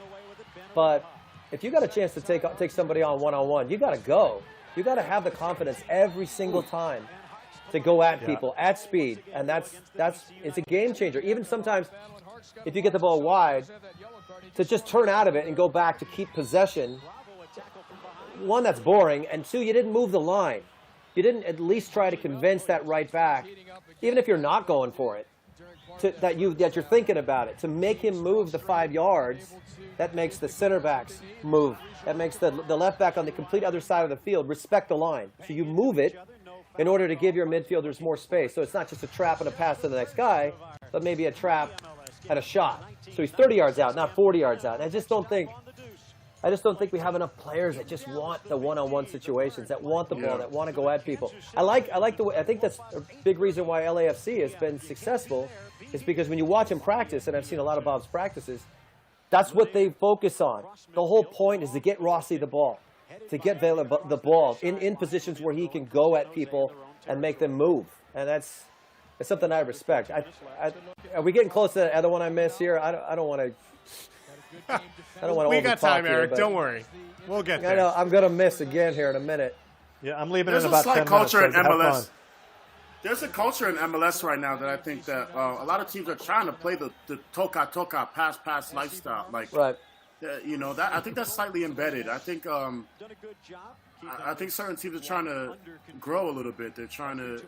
but if you got a chance to take somebody on one-on-one, you got to go. You got to have the confidence every single time to go at people at speed, and it's a game changer. Even sometimes, if you get the ball wide, to just turn out of it and go back to keep possession. One, that's boring, and two, you didn't move the line. You didn't at least try to convince that right back, even if you're not going for it, that you're thinking about it, to make him move the 5 yards. That makes the center backs move. That makes the left back on the complete other side of the field respect the line. So you move it in order to give your midfielders more space. So it's not just a trap and a pass to the next guy, but maybe a trap and a shot. So he's 30 yards out, not 40 yards out. And I just don't think we have enough players that just want the one-on-one situations, that want the ball, that want to go at people. I think that's a big reason why LAFC has been successful, is because when you watch him practice, and I've seen a lot of Bob's practices, that's what they focus on. The whole point is to get Rossi the ball, to get Vela the ball in positions where he can go at people and make them move. And that's something I respect. Are we getting close to the other one I miss here? I don't want to. We got time, Eric. Don't worry. We'll get there. I know. I'm going to miss again here in a minute. Yeah, I'm leaving There's in about 10 minutes. There's a slight culture in MLS. There's a culture in MLS right now that I think that a lot of teams are trying to play the toka pass lifestyle. Right. I think that's slightly embedded. I think certain teams are trying to grow a little bit. They're trying to,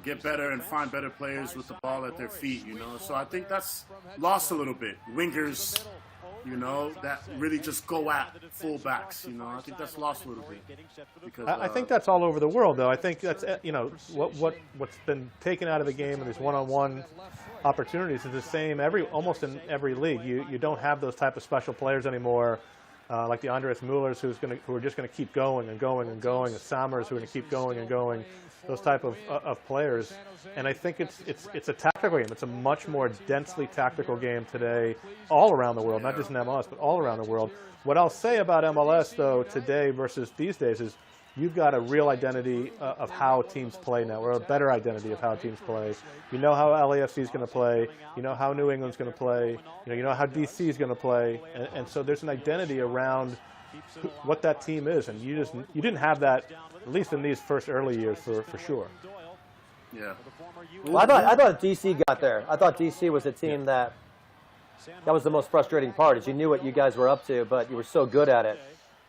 get better and find better players with the ball at their feet. So I think that's lost a little bit. Wingers, that really just go at fullbacks. I think that's lost a little bit. Because I think that's all over the world, though. I think that's what's been taken out of the game and these one-on-one opportunities is the same almost in every league. You don't have those type of special players anymore. Like the Andres Müllers, who are just going to keep going and going and going, the Sommers who are going to keep going and going, those type of players. And I think it's a tactical game. It's a much more densely tactical game today, all around the world, not just in MLS, but all around the world. What I'll say about MLS, though, today versus these days is you've got a real identity of how teams play now, or a better identity of how teams play. You know how LAFC is going to play. You know how New England's going to play. You know how DC is going to play. And so there's an identity around what that team is, and you didn't have that, at least in these first early years, for sure. Yeah. Well, I thought DC got there. I thought DC was a team that was the most frustrating part, is you knew what you guys were up to, but you were so good at it,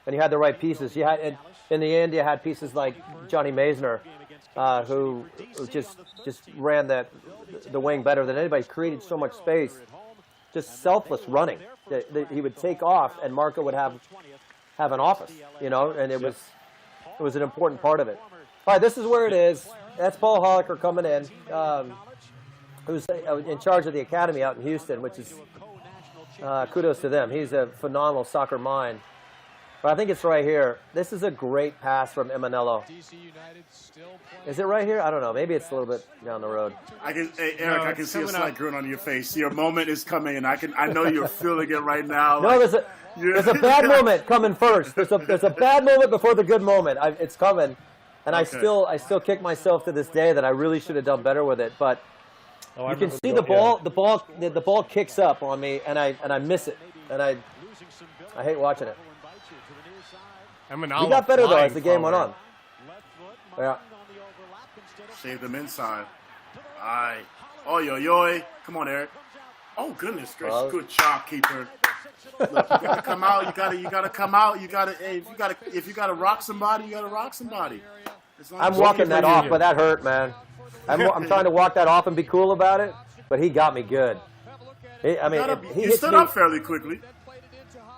and you had the right pieces. You had. In the end, you had pieces like Johnny Maisner, who just ran the wing better than anybody. Created so much space, just selfless running. He would take off, and Marco would have an office, and it was an important part of it. All right, this is where it is. That's Paul Holliker coming in, who's in charge of the academy out in Houston, which is kudos to them. He's a phenomenal soccer mind. But I think it's right here. This is a great pass from Emanello. Is it right here? I don't know. Maybe it's a little bit down the road. Eric, I can see a slight grin on your face. Your moment is coming, and I know you're feeling it right now. No, there's a bad moment coming first. There's a bad moment before the good moment. It's coming, and okay. I still kick myself to this day that I really should have done better with it. But you can see the ball kicks up on me, and I miss it, and I hate watching it. We got better, though, as the game went on. Yeah. Save them inside. Aye. Oi, oi, oi. Come on, Eric. Oh, goodness gracious. Well, good job, keeper. Look, you gotta come out. You gotta come out. Hey, if you gotta rock somebody, you gotta rock somebody. I'm walking that off, but that hurt, man. I'm trying to walk that off and be cool about it, but he got me good. He stood up fairly quickly.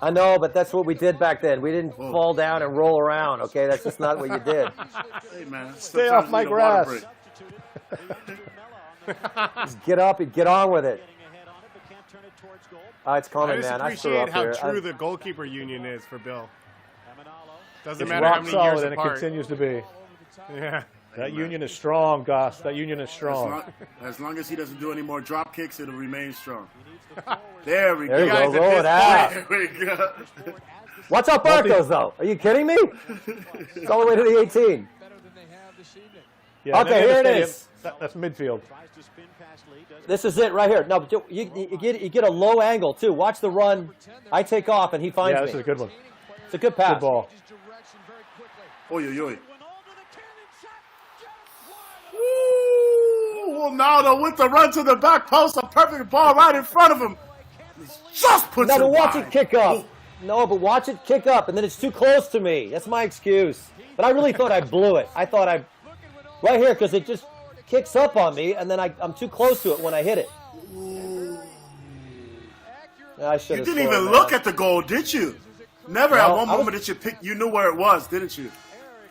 I know, but that's what we did back then. We didn't fall down and roll around, okay? That's just not what you did. Hey, man. Stay off my grass. Just get up and get on with it. It's coming, man. I I just screw up appreciate how here. true the goalkeeper union is for Bill. Doesn't It's matter how rock many years solid, and it apart. continues to be. Yeah. That union is strong, Goss. That union is strong. As long as he doesn't do any more drop kicks, it'll remain strong. There we There you go. go. Roll it out. There we go. Watch out, Barcos, though. Are you kidding me? It's all the way to the 18. Yeah, Okay, here it is. That's midfield. This is it right here. No, but you get a low angle, too. Watch the run. I take off, and he finds me. Yeah, this is a good one. It's a good pass. Good ball. Oi, oi, oi. Ooh, Wynalda with the run to the back post. A perfect ball right in front of him. He just puts No, it but watch wide. it kick up. No, but watch it kick up, and then it's too close to me. That's my excuse. But I really thought I blew it. I thought right here, because it just kicks up on me, and then I'm too close to it when I hit it. I should You have didn't scored, even man. look at the goal, did you? Never at No, one moment did you knew where it was, didn't you?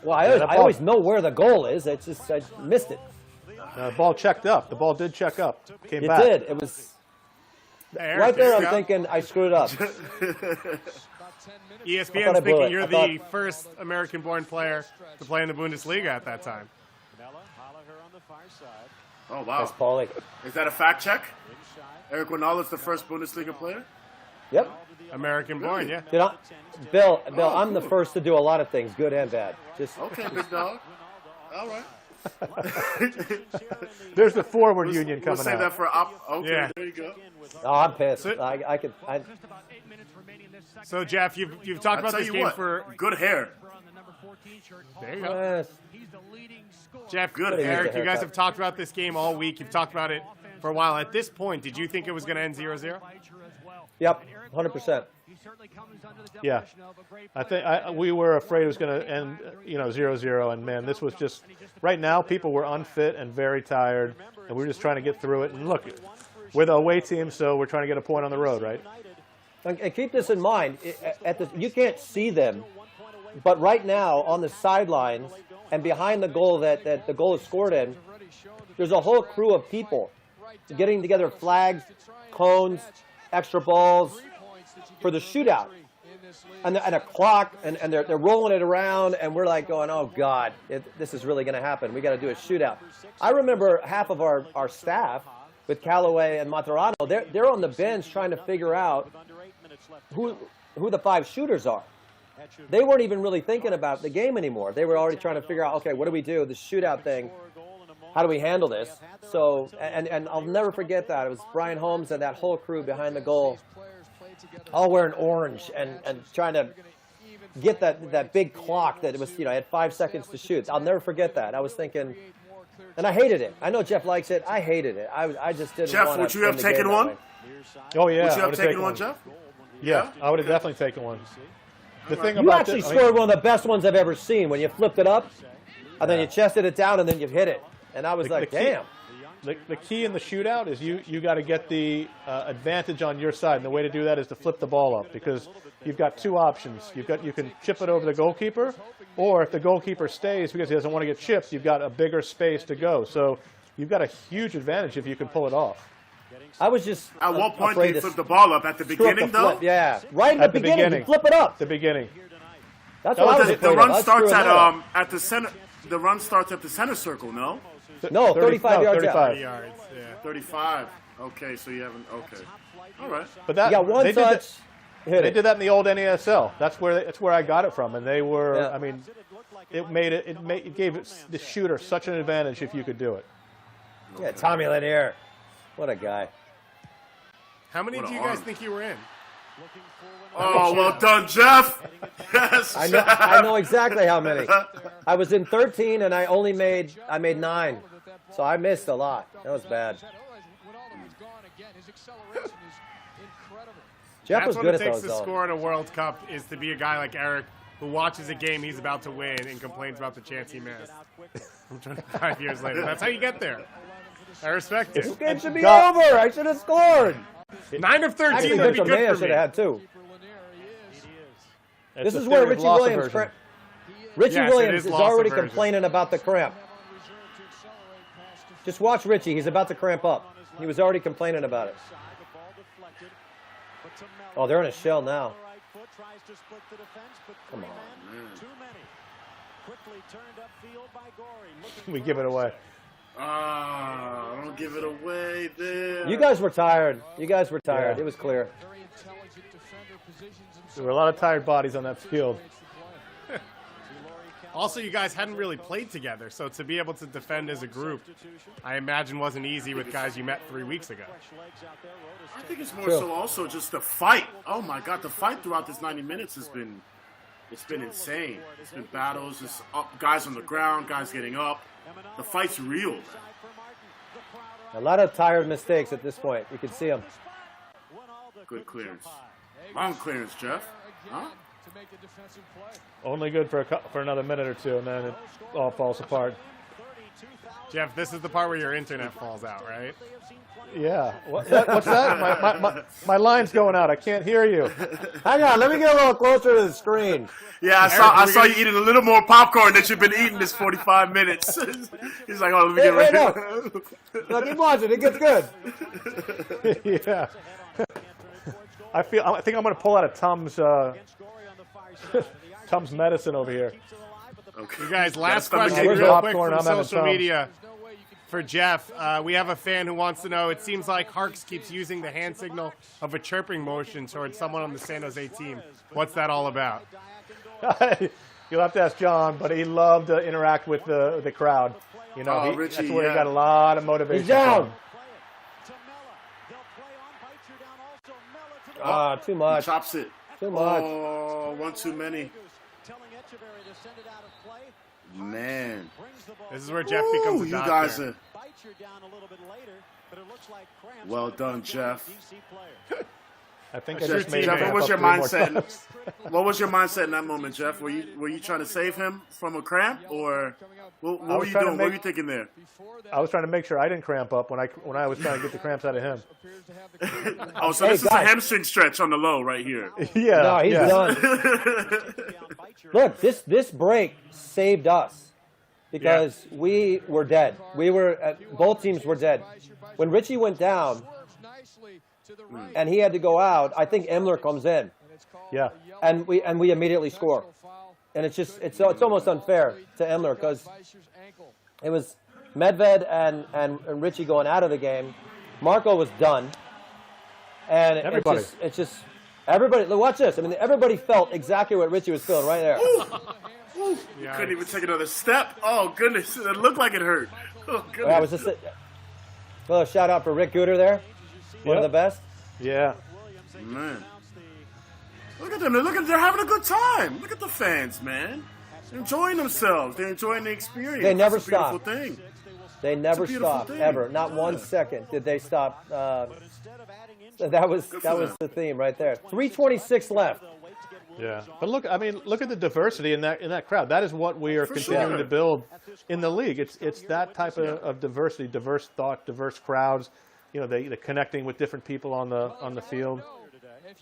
Well, I always know where the goal is. It's just I missed it. The ball checked up. The ball did check up. Came It back. did. It was Eric, right there. I'm yeah. thinking I screwed up. I ESPN's thought I blew thinking it. you're I the thought- first American-born player to play in the Bundesliga at that time. Oh, That's wow. Paulie. Is that a fact check? Eric Wynalda is the first Bundesliga player? Yep. American-born, yeah. Bill, I'm the first to do a lot of things, good and bad. Just Okay, big dog. All right. There's the forward union We'll coming save that out. for Okay, Yeah. there you go. oh, I'm pissed. So- I So, Jeff, you've talked I'll about tell this you game what, for... good hair. There you go. Jeff, Good Eric, haircut. you guys have talked about this game all week. You've talked about it for a while. At this point, did you think it was going to end 0-0? Yep, 100%. Yeah, I think we were afraid it was going to end, 0-0. And man, this was just right now. People were unfit and very tired, and we were just trying to get through it. And look, we're the away team, so we're trying to get a point on the road, right? And keep this in mind. You can't see them, but right now on the sidelines and behind the goal that the goal is scored in, there's a whole crew of people getting together flags, cones, extra balls for the shootout, and a clock, and they're rolling it around, and we're like going, oh God, this is really going to happen. We got to do a shootout. I remember half of our staff with Callaway and Materano, they're on the bench trying to figure out who the 5 shooters are. They weren't even really thinking about the game anymore. They were already trying to figure out, okay, what do we do? The shootout thing. How do we handle this? So, and I'll never forget that. It was Brian Holmes and that whole crew behind the goal, all wearing orange and trying to get that big clock that it was, had 5 seconds to shoot. I'll never forget that. I was thinking, and I hated it. I know Jeff likes it. I hated it. I just didn't Jeff, want would to you have end the game taken that one? way. Oh yeah, Would you I have would've taken one, Jeff? Yeah, I would have definitely taken one. The thing You about actually this, scored one of the best ones I've ever seen when you flipped it up, and then you chested it down, and then you hit it. And I was like, the key- damn. The key in the shootout is you got to get the advantage on your side, and the way to do that is to flip the ball up, because you've got 2 options. You can chip it over the goalkeeper, or if the goalkeeper stays because he doesn't want to get chipped, you've got a bigger space to go. So you've got a huge advantage if you can pull it off. I was just At what point afraid did you to flip the ball up? At the screw up beginning, the though? flip. Yeah, right at the beginning. You flip it up. The beginning. That's That what I was was The afraid run of. starts Screwing that up. at the center. The run starts at the center circle. No, No, 35 yards out. 35. Yards, yeah. 35. Okay, so you haven't. Okay, all right. But that You got one they did that- touch, hit They it. did that in the old NASL. That's where I got it from, and they were. Yeah. I mean, it gave the shooter such an advantage if you could do it. Yeah, Tommy Lanier. What a guy. How many What do an you guys arm. think you were in? Oh, well done, Jeff. Yes, I know exactly how many. I was in 13, and I made 9. So I missed a lot. That was bad. Jeff That's was what good it at takes those, to though. score in a World Cup is to be a guy like Eric who watches a game he's about to win and complains about the chance he missed. 25 years later. That's how you get there. I respect it. This game should be over. I should have scored. 9 of 13 Actually, would be Victor good Maya for should me. have had 2. It's This the is where theory of Richie loss Williams. aversion. Richie Yes, it Williams is is loss already aversion. complaining about the cramp. Just watch Richie. He's about to cramp up. He was already complaining about it. Oh, they're in a shell now. Come on. We give it away. Don't give it away there. You guys were tired. It was clear. There were a lot of tired bodies on that field. Also, you guys hadn't really played together, so to be able to defend as a group, I imagine wasn't easy with guys you met 3 weeks ago. I think it's more True. so also just the fight. Oh my God, the fight throughout this 90 minutes has been, it's been insane. It's been battles, just up, guys on the ground, guys getting up. The fight's real. A lot of tired mistakes at this point. You can see them. Good clearance. Long clearance, Jeff. Huh? Only good for another minute or two, and then it all falls apart. Jeff, this is the part where your internet falls out, right? Yeah. What's that? My line's going out. I can't hear you. Hang on. Let me get a little closer to the screen. Yeah, I saw you eating a little more popcorn than you've been eating this 45 minutes. He's like, oh, let me get Hey, ready. no, keep watching. It gets good. Yeah. I think I'm going to pull out a Tums medicine over here. Okay. You guys, last Gotta question stomach Where's ache. real the quick popcorn? from I'm having social Tums. media for Jeff. We have a fan who wants to know, it seems like Harks keeps using the hand signal of a chirping motion towards someone on the San Jose team. What's that all about? You'll have to ask John, but he loved to interact with the crowd. You know, Richie, that's where yeah. he got a lot of motivation. He's down. Oh, Too much. chops it. Too much. Oh, one too many. Man. This is where Jeff becomes a You doctor. guys are well done, Jeff. I think That's I your just made team, him man. What was up your 3 more mindset? times. What was your mindset in that moment, Jeff? Were you trying to save him from a cramp, or what I were was you trying to doing? What were make- you thinking there? I was trying to make sure I didn't cramp up when I was trying to get the cramps out of him. Oh, so Hey, this is a guys. hamstring stretch on the low right here. Yeah. No, he's yeah. done. Look, this break saved us because we were dead. Both teams were dead. When Richie went down and he had to go out, I think Emler comes in Yeah. and we immediately score. And it's almost unfair to Emler because it was Medved and Richie going out of the game. Marco was done. And Everybody. it's just everybody. Look, watch this. I mean, everybody felt exactly what Richie was feeling right there. You couldn't even take another step. Oh goodness, it looked like it hurt. Oh goodness. That was just a shout out for Rick Gooder there. One of the best. Yeah. Man. Look at them. They're having a good time. Look at the fans, man. They're enjoying themselves. They're enjoying the experience. They never It's a beautiful stop. thing. They never beautiful stopped thing. ever. Not 1 second did they stop. That was them. the theme right there. 3:26 left. Yeah, but look at the diversity in that crowd. That is what we are continuing sure. to build in the league. It's that type of diversity, diverse thought, diverse crowds. You know, the connecting with different people on the field.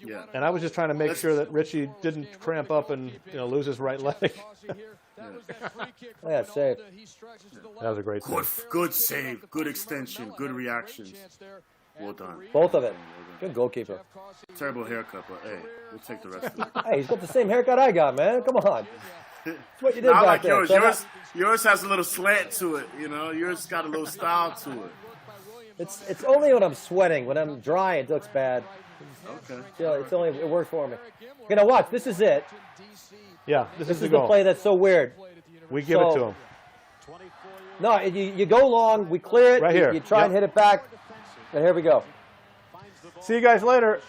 Yeah. And I was just trying to make sure that Richie didn't cramp up and lose his right leg. Yeah, safe. That was a great save. Good save. Good extension. Good reactions. Well done. Both of it. Good goalkeeper. Terrible haircut, but hey, we'll take the rest of it. Hey, he's got the same haircut I got, man. Come on. That's what you did Not back like there. yours. So Yours has a little slant to it. You know, yours got a little style to it. it's only when I'm sweating. When I'm dry, it looks bad. Okay. It works for me. Okay, now watch. This is it. Yeah, this This is is the the goal. play that's so weird. We give it to him. No, you go long. We clear it. Right here. You try and Yep. hit it back. And here we go. See you guys later.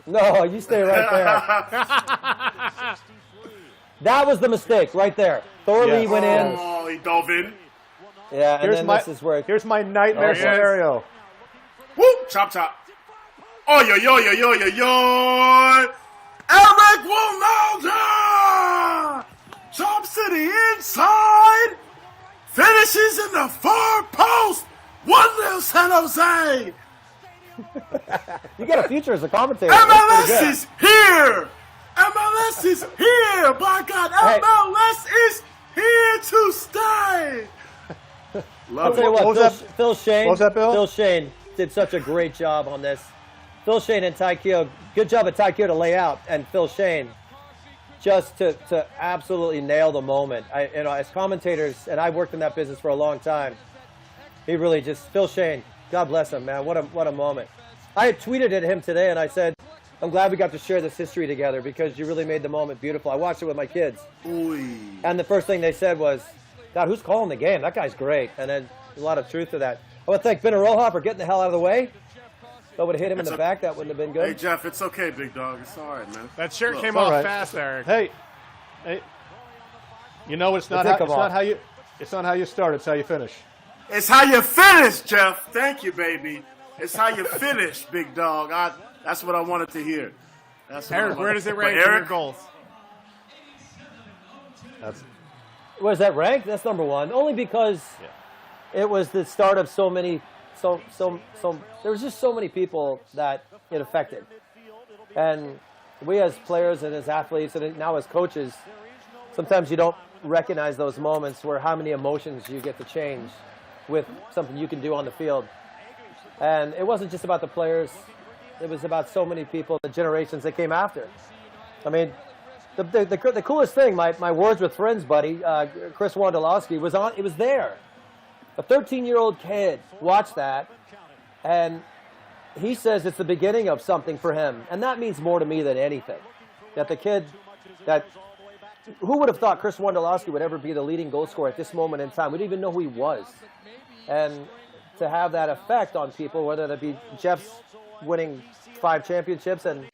No, you stay right there. That was the mistake right there. Thorley Yes. went in. Oh, he dove in. Yeah, and then this is where here's my nightmare scenario. Whoop! Chop, chop. Oh, yo, yo, yo, yo, yo, yo. Eric Wynalda jumps to the inside. Finishes in the far post. 1-0 San Jose. You got a future as a commentator. MLS is here. MLS is here. By God, MLS is here to stay. I'll tell you what, Phil Shane. What was that, Bill? Phil Shane did such a great job on this. Phil Shane and Ty Keogh, good job at Ty Keogh to lay out, and Phil Shane just to absolutely nail the moment. As commentators, and I've worked in that business for a long time, he really just, Phil Shane, God bless him, man. What a moment. I had tweeted at him today, and I said, I'm glad we got to share this history together because you really made the moment beautiful. I watched it with my kids. Oy. And the first thing they said was, God, who's calling the game? That guy's great. And then a lot of truth to that. I want to thank Ben Aroha for getting the hell out of the way. If I would have hit him in the back, that wouldn't have been good. Hey, Jeff, it's okay, big dog. It's all right, man. That shirt came off fast, Eric. Hey, you know it's not how you start. It's how you finish. It's how you finish, Jeff. Thank you, baby. It's how you finish, big dog. That's what I wanted to hear. Eric, where does it rank in your goals? Where's that rank? That's number one. Only because it was the start of so many. There was just so many people that it affected, and we as players and as athletes and now as coaches, sometimes you don't recognize those moments where how many emotions you get to change with something you can do on the field. And it wasn't just about the players; it was about so many people, the generations that came after. I mean, the coolest thing, my Words with Friends buddy, Chris Wondolowski, was on. It was there. A 13-year-old kid watched that, and he says it's the beginning of something for him. And that means more to me than anything. That the kid, who would have thought Chris Wondolowski would ever be the leading goal scorer at this moment in time? We didn't even know who he was. And to have that effect on people, whether that be Jeff's winning 5 championships and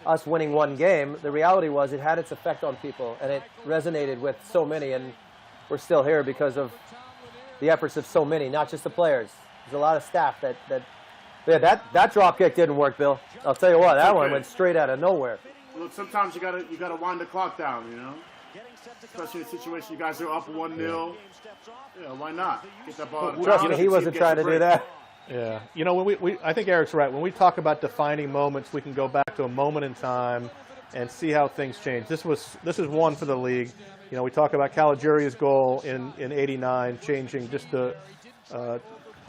us winning 1 game, the reality was it had its effect on people, and it resonated with so many, and we're still here because of the efforts of so many, not just the players. There's a lot of staff that drop kick didn't work, Bill. I'll tell you what, that one went straight out of nowhere. Look, sometimes you gotta wind the clock down, you know. Especially in a situation you guys are up 1-0. Yeah, why not? Get that ball. Trust me, he wasn't trying to do that. Yeah, you know, when I think Eric's right. When we talk about defining moments, we can go back to a moment in time and see how things change. This is one for the league. You know, we talk about Caligiuri's goal in '89, changing just the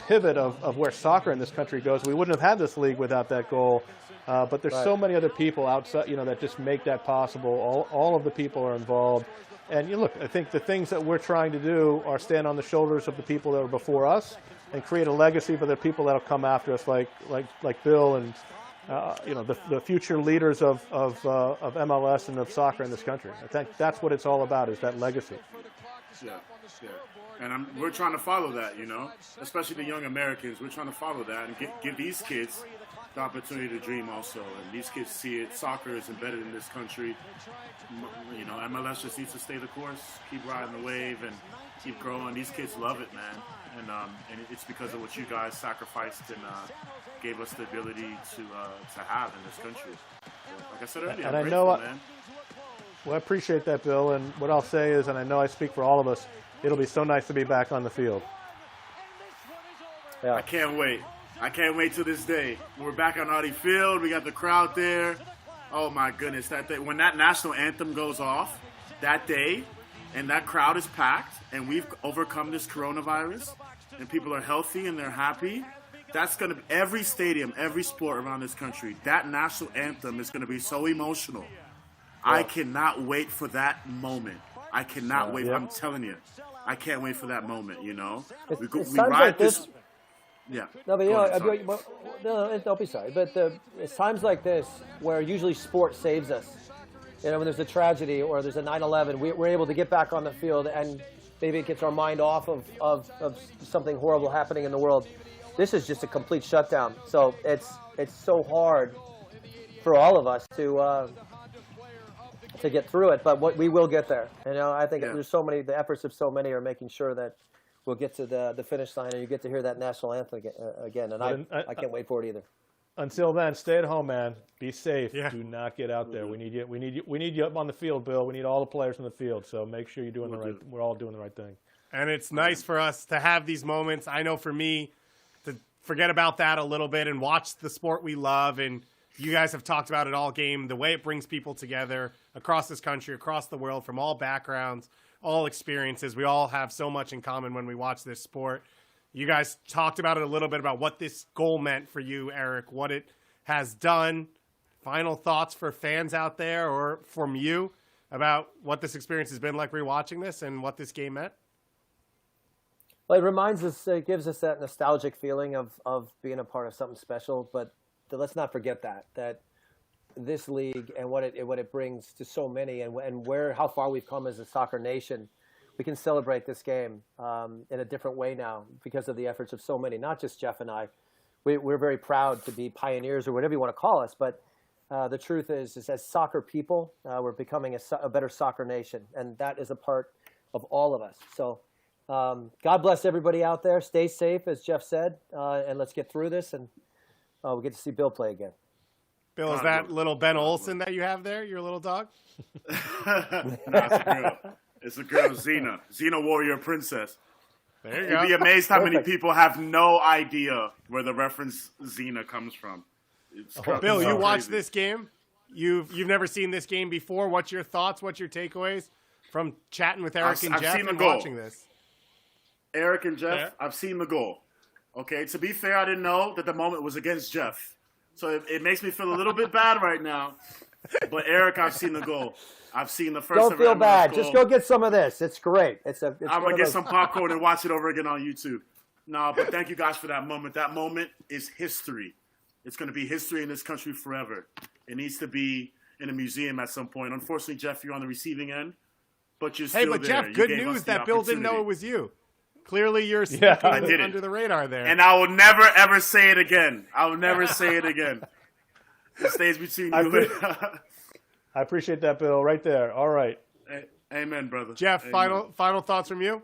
pivot of where soccer in this country goes. We wouldn't have had this league without that goal. But there's so many other people outside, you know, that just make that possible. All of the people are involved. And you look, I think the things that we're trying to do are stand on the shoulders of the people that were before us and create a legacy for the people that will come after us, like Bill and you know, the future leaders of MLS and of soccer in this country. I think that's what it's all about, is that legacy. Yeah. And we're trying to follow that, you know, especially the young Americans. We're trying to follow that and give these kids the opportunity to dream also. And these kids see it. Soccer is embedded in this country. You know, MLS just needs to stay the course, keep riding the wave, and keep growing. These kids love it, man. And it's because of what you guys sacrificed and gave us the ability to have in this country. So, like I said earlier, and I'm I grateful, know, man. Well, I appreciate that, Bill. And what I'll say is, and I know I speak for all of us, it'll be so nice to be back on the field. Yeah. I can't wait. I can't wait till this day. We're back on Audi Field. We got the crowd there. Oh, my goodness. That day, when that national anthem goes off that day and that crowd is packed and we've overcome this coronavirus and people are healthy and they're happy, that's going to be every stadium, every sport around this country. That national anthem is going to be so emotional. Yeah. I cannot wait for that moment. I cannot wait. I'm telling you. I can't wait for that moment, you know. We ride like this. Yeah. No, but you know, no, don't be sorry. But it's times like this where usually sport saves us. You know, when there's a tragedy or there's a 9/11, we're able to get back on the field and maybe it gets our mind off of something horrible happening in the world. This is just a complete shutdown. So it's so hard for all of us to get through it. But we will get there. You know, I think there's so many. The efforts of so many are making sure that we'll get to the finish line and you get to hear that national anthem again. And I can't wait for it either. Until then, stay at home, man. Be safe. Yeah. Do not get out there. We need you. We need you up on the field, Bill. We need all the players on the field. So make sure you're doing we're all doing the right thing. And it's nice for us to have these moments. I know for me to forget about that a little bit and watch the sport we love. And you guys have talked about it all game, the way it brings people together across this country, across the world, from all backgrounds, all experiences. We all have so much in common when we watch this sport. You guys talked about it a little bit about what this goal meant for you, Eric, what it has done. Final thoughts for fans out there or from you about what this experience has been like rewatching this and what this game meant? Well, it reminds us, it gives us that nostalgic feeling of being a part of something special. But let's not forget that this league and what it brings to so many and how far we've come as a soccer nation. We can celebrate this game in a different way now because of the efforts of so many, not just Jeff and I. We're very proud to be pioneers or whatever you want to call us. But the truth is as soccer people, we're becoming a better soccer nation. And that is a part of all of us. So God bless everybody out there. Stay safe, as Jeff said. And let's get through this. And we'll get to see Bill play again. Bill, is that little Ben Olsen that you have there, your little dog? No, it's a girl. It's a girl, Xena. Xena Warrior Princess. There you go. You'd be amazed how many people have no idea where the reference Xena comes from. Bill, you crazy. watched this game. You've never seen this game before. What's your thoughts? What's your takeaways from chatting with Eric and I've Jeff seen the and goal. watching this? Eric and Jeff, Yeah. I've seen the goal. Okay, to be fair, I didn't know that the moment was against Jeff. So it makes me feel a little bit bad right now. But Eric, I've seen the goal. I've seen the first. Don't feel MLS bad. goal. Just go get some of this. It's great. I'm gonna get some popcorn and watch it over again on YouTube. No, but thank you guys for that moment. That moment is history. It's gonna be history in this country forever. It needs to be in a museum at some point. Unfortunately, Jeff, you're on the receiving end, but you're still Hey, but there. Jeff, You good gave us news the that Bill didn't know it opportunity. was you. Clearly, you're I did it. under the radar there. And I will never ever say it again. I will never say it again. It stays between you. I appreciate that, Bill. Right there. All right. Amen, brother. Jeff, Amen. final thoughts from you?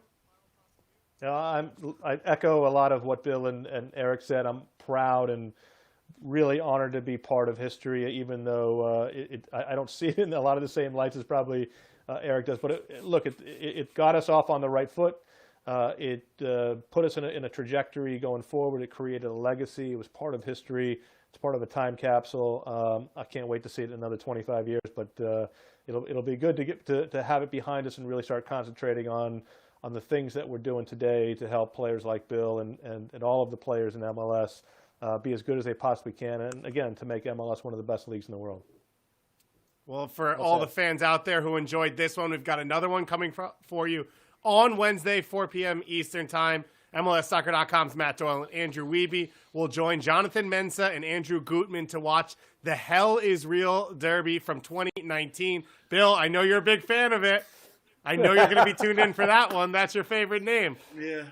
I echo a lot of what Bill and Eric said. I'm proud and really honored to be part of history, even though I don't see it in a lot of the same lights as probably Eric does. But it got us off on the right foot. It put us in a trajectory going forward. It created a legacy. It was part of history. It's part of a time capsule. I can't wait to see it in another 25 years, but it'll be good to get to have it behind us and really start concentrating on the things that we're doing today to help players like Bill and all of the players in MLS be as good as they possibly can, and again, to make MLS one of the best leagues in the world. Well, for all the fans out there who enjoyed this one, we've got another one coming for you on Wednesday, 4 p.m. Eastern Time. MLSsoccer.com's Matt Doyle and Andrew Wiebe will join Jonathan Mensah and Andrew Gutman to watch the Hell is Real Derby from 2019. Bill, I know you're a big fan of it. I know you're going to be tuned in for that one. That's your favorite name. Yeah,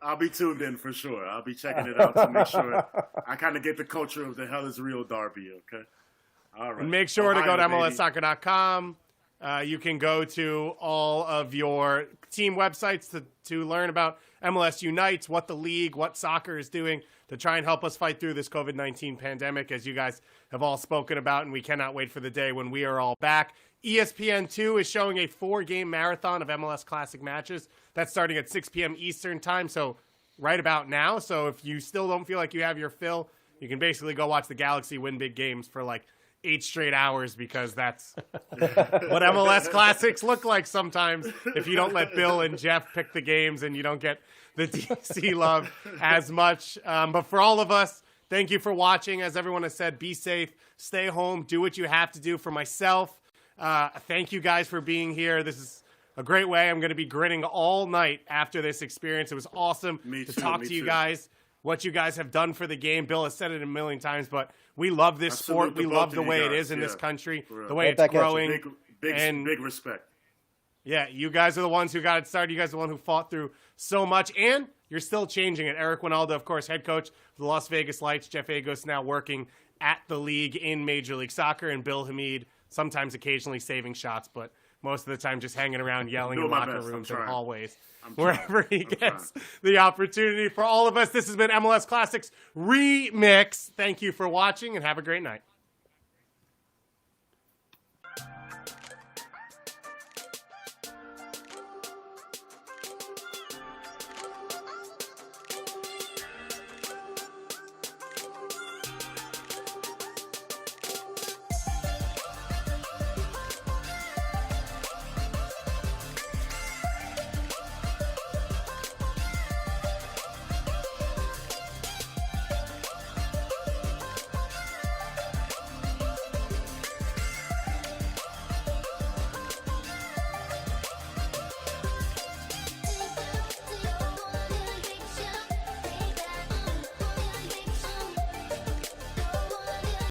I'll be tuned in for sure. I'll be checking it out to make sure I kind of get the culture of the Hell is Real Derby, okay? All right. And make sure to go to Ohio, baby. MLSsoccer.com. You can go to all of your team websites to learn about MLS Unites, what the league, what soccer is doing to try and help us fight through this COVID-19 pandemic, as you guys have all spoken about, and we cannot wait for the day when we are all back. ESPN2 is showing a 4-game marathon of MLS Classic matches. That's starting at 6 p.m. Eastern Time, so right about now. So if you still don't feel like you have your fill, you can basically go watch the Galaxy win big games for like 8 straight hours, because that's what MLS Classics look like sometimes if you don't let Bill and Jeff pick the games and you don't get the DC love as much. But for all of us, thank you for watching. As everyone has said, be safe, stay home, do what you have to do. For myself, thank you guys for being here. This is a great way. I'm going to be grinning all night after this experience. It was awesome to talk to you guys, what you guys have done for the game. Bill has said it a million times, but we love this sport. We love the way it is in this country, the way it's growing. Big respect. Yeah, you guys are the ones who got it started. You guys are the one who fought through so much, and you're still changing it. Eric Wynalda, of course, head coach of the Las Vegas Lights. Jeff Agos now working at the league in Major League Soccer, and Bill Hamid sometimes occasionally saving shots, but most of the time just hanging around yelling Doing in my locker best. I'm rooms and trying. hallways. I'm Wherever trying. he I'm gets the opportunity. For all of us, this has been MLS Classics Remix. Thank you for watching and have a great night.